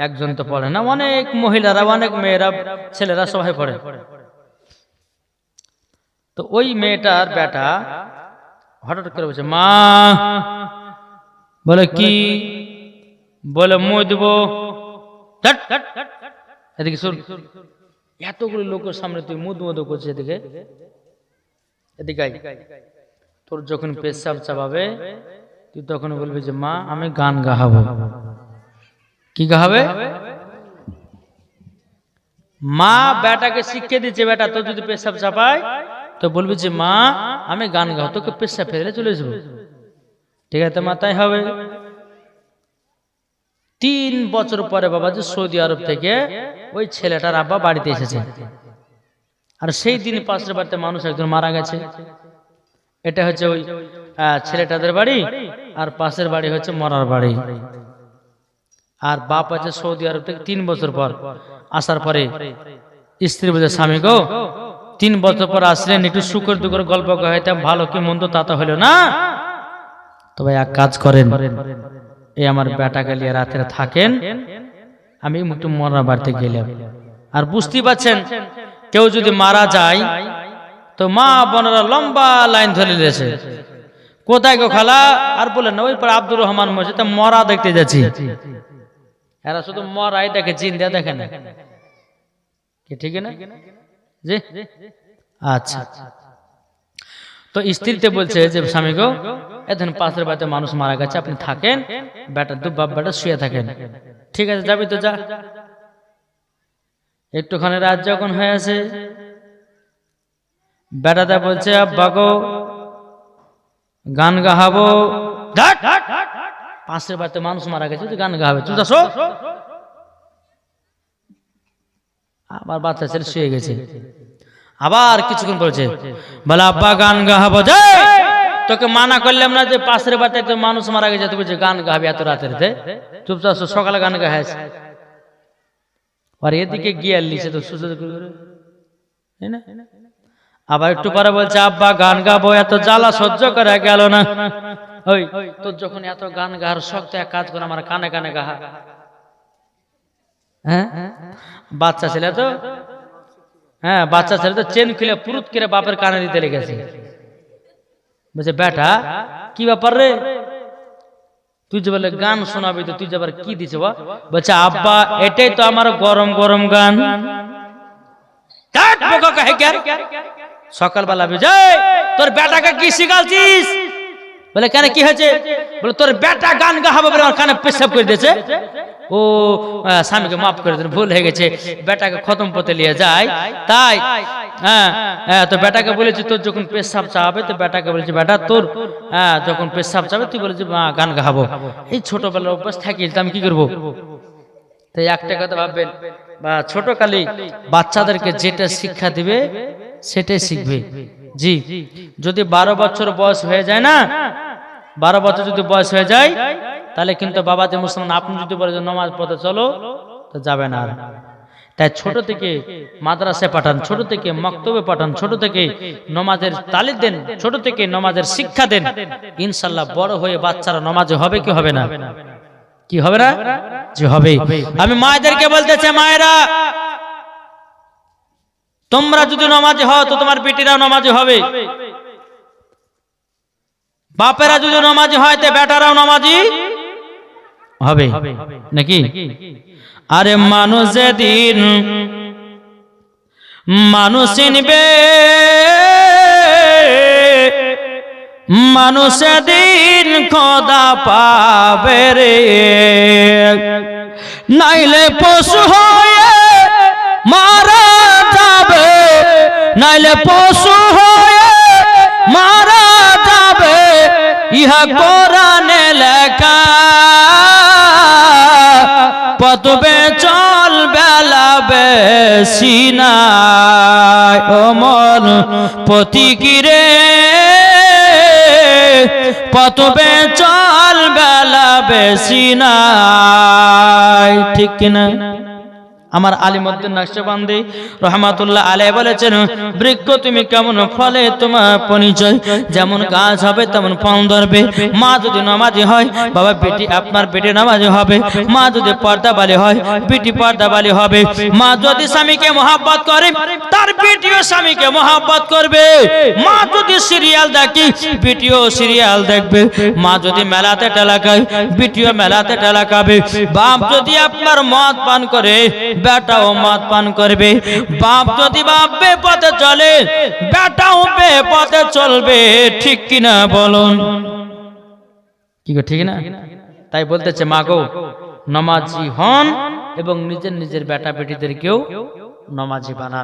একজন তো পড়ে না, অনেক মহিলারা, অনেক মেয়েরা, ছেলেরা সবাই পড়ে। তো ওই মেয়েটার বেটা হঠাৎ করে বলছে মা, বলে কি? বলে মই দেব। এদিকে শুন, এতগুলো লোকের সামনে তুই মুদ মুদ করছিস, এদিকে এদিকে তোর যখন পেশাব চাপাবে তুই তখন বলবি যে মা আমি গান গাহাবো। কি গাহাবে? মা বেটাকে শিখিয়ে দিচ্ছে, বেটা তোর যদি পেশাব চাপায় তো বলবি যে মা আমি গান গাও, তোকে পেশাব ফেলে চলে যাবো। ঠিক আছে মা, তাই হবে। 3 বছর পরে বাবাজি সৌদি আরব থেকে ওই ছেলেটার আব্বা বাড়িতে এসেছে, আর সেই দিন পাশের বাড়িতে মানুষ একজন মারা গেছে। এটা হচ্ছে ওই ছেলেটাদের বাড়ি, আর পাশের বাড়ি হচ্ছে মরার বাড়ি। আর বাপ আছে সৌদি আরব থেকে 3 বছর পর আসার পরে স্ত্রী বলছে, স্বামী গো 3 বছর পর আসলেন, একটু সুখের দুঃখের গল্প কইতাম, ভালো কি মন্দ তা তো হলো না। তবে এক কাজ করেন, এই আমার বেটাকে নিয়ে রাতে থাকেন, আমি একটু মরার বাড়িতে গেলাম। আর বুঝতেই পারছেন, কেউ যদি মারা যায় তো মা বোনেরা লম্বা লাইন ধরে নিয়েছে, কোথায় গো খালা? আর বলেন না, ওই পর আব্দুর রহমান মসজিদে মরা দেখতে যাচ্ছি। এরা শুধু মরাই দেখে, জিন্দা দেখে না, কি ঠিক না জি? আচ্ছা, তো স্ত্রীতে বলছে যে স্বামী গো এখন পাশের বাড়িতে মানুষ মারা গেছে, আপনি থাকেন, বেটা দু বাপ বেটা শুয়ে থাকেন। ঠিক আছে, যাবি তো যা। একটুখানি রাত যখন হয়ে আছে, বেটাটা বলছে আব্বা গো গান গাহাবো। পাশের বাড়িতে মানুষ মারা গেছে, গান গাহাবে, তুই আসো। আবার বাচ্চা ছেলে শুয়ে গেছে। আবার কিছুক্ষণ পড়ছে, বলে আব্বা গান গাহাবো। যে তোকে মানা করলাম না যে পাশের বাড়িতে মানুষ মারা গেছে, তুই বলছে গান গাহাবি এত রাতের? চুপচাপ সকালে গান গাহাস। আর এদিকে গিয়ে লিখছে তো সুযোগ করে, আবার একটু পরে বলছে আব্বা গান গাবো, এত জ্বালা সহ্য করা গেল না। ওই তোর যখন এত গান গাহার শক্ত, এক কাজ করে আমার কানে কানে গাহা। হ্যাঁ, বাচ্চা ছেলে তো, হ্যাঁ বাচ্চা ছেলে তো চেন খুলে পুরুত করে বাপের কানে দিতে লেগেছে। বলছে বেটা কি ব্যাপার রে, তুই যে বলে গান শোনাবি, তো তুই যে আবার কি দিছে? বলছে আব্বা এটাই তো আমার গরম গরম গান। সকালবেলা তোর বেটাকে কি শিখালছিস? বলে কেন কি হয়েছে? বলে তোর বেটা গান গাহাবে বলে আমার কানে পেশাব করে দিয়েছে। ও স্বামীকে মাফ করে দেন, ভুল হয়ে গেছে, বেটাকে খতম পথে নিয়ে যায়। তাই হ্যাঁ, তো বেটাকে বলেছি তোর যখন পেশাব চাবে, তো বেটাকে বলেছি বেটা তোর যখন পেশাব চাবে তুই বলেছি গান গাহাবো। এই ছোটবেলার অভ্যাস থাকিস, আমি কি করবো? তাই একটা কথা ভাববেন, বা ছোটকালে বাচ্চাদেরকে যেটা শিক্ষা দিবে সেটাই শিখবে। জি, যদি 12 বছর বয়স হয়ে যায় না, 12 বছর যদি বয়স হয়ে যায়, তাহলে কিন্তু বাবাজি মুসলমান আপনি যদি বলে নামাজ পড়তে চলো, তো যাবে না। তাই ছোট থেকে মাদ্রাসায় পাঠান, ছোট থেকে মক্তবে পাঠান, ছোট থেকে নামাজের তালিম দেন, ছোট থেকে নামাজের শিক্ষা দেন। ইনশাআল্লাহ বড় হয়ে বাচ্চারা নামাজে হবে কি হবে না? কি হবে না? যে হবে। আমি মায়েদেরকে বলতে চাই, মায়েরা তোমরা যদি নামাজি হও তো তোমার বেটিরাও নামাজি হবে, বাপেরা যদি নামাজি হয় তো বেটারাও নামাজি হবে নাকি? আরে মানুষ যেদিন মানুষ চিনবে, মানুষ সেদিন খোদা পাবে রে। নাইলে পশু হয়ে মারা যাবে, নাইলে পশু হয়ে মারা যাবে, ইহা কোরআনে লেখা। পতবে চল বেলা বেশি নাই, ও মন পতিকিরে পতবে চল বেলা বেশি নাই, ঠিক কিনা? আমার আলিমউদ্দিন নকশবন্দি রহমাতুল্লাহ আলাইহি বলেছেন, বৃক্ষ তুমি কেমন ফলে তোমার পরিচয়, যেমন গাছ হবে তেমন ফল ধরবে। মা যদি নামাজি হয়, বাবা বেটি আপনার বেটি নামাজি হবে। মা যদি পর্দাবালি হয়, বেটি পর্দাবালি হবে। মা যদি স্বামীকে মহব্বত করে, তার বেটিও স্বামীকে মহব্বত করবে। মা যদি সিরিয়াল দেখে, বেটিও সিরিয়াল দেখবে। মা যদি মেলাতে টেলাকায়, বেটিও মেলাতে টেলাকাবে। বাপ যদি আপনার মদ পান করে, বেটাও মদ পান করবে। বাপ যদি বাপ বেপথে চলে, বেটাও বেপথে চলবে, ঠিক কিনা বলুন? কি গো ঠিক না? তাই বলতেছে মা গো নামাজি হন এবং নিজের নিজের বেটা বেটিদেরকেও নামাজি বানান।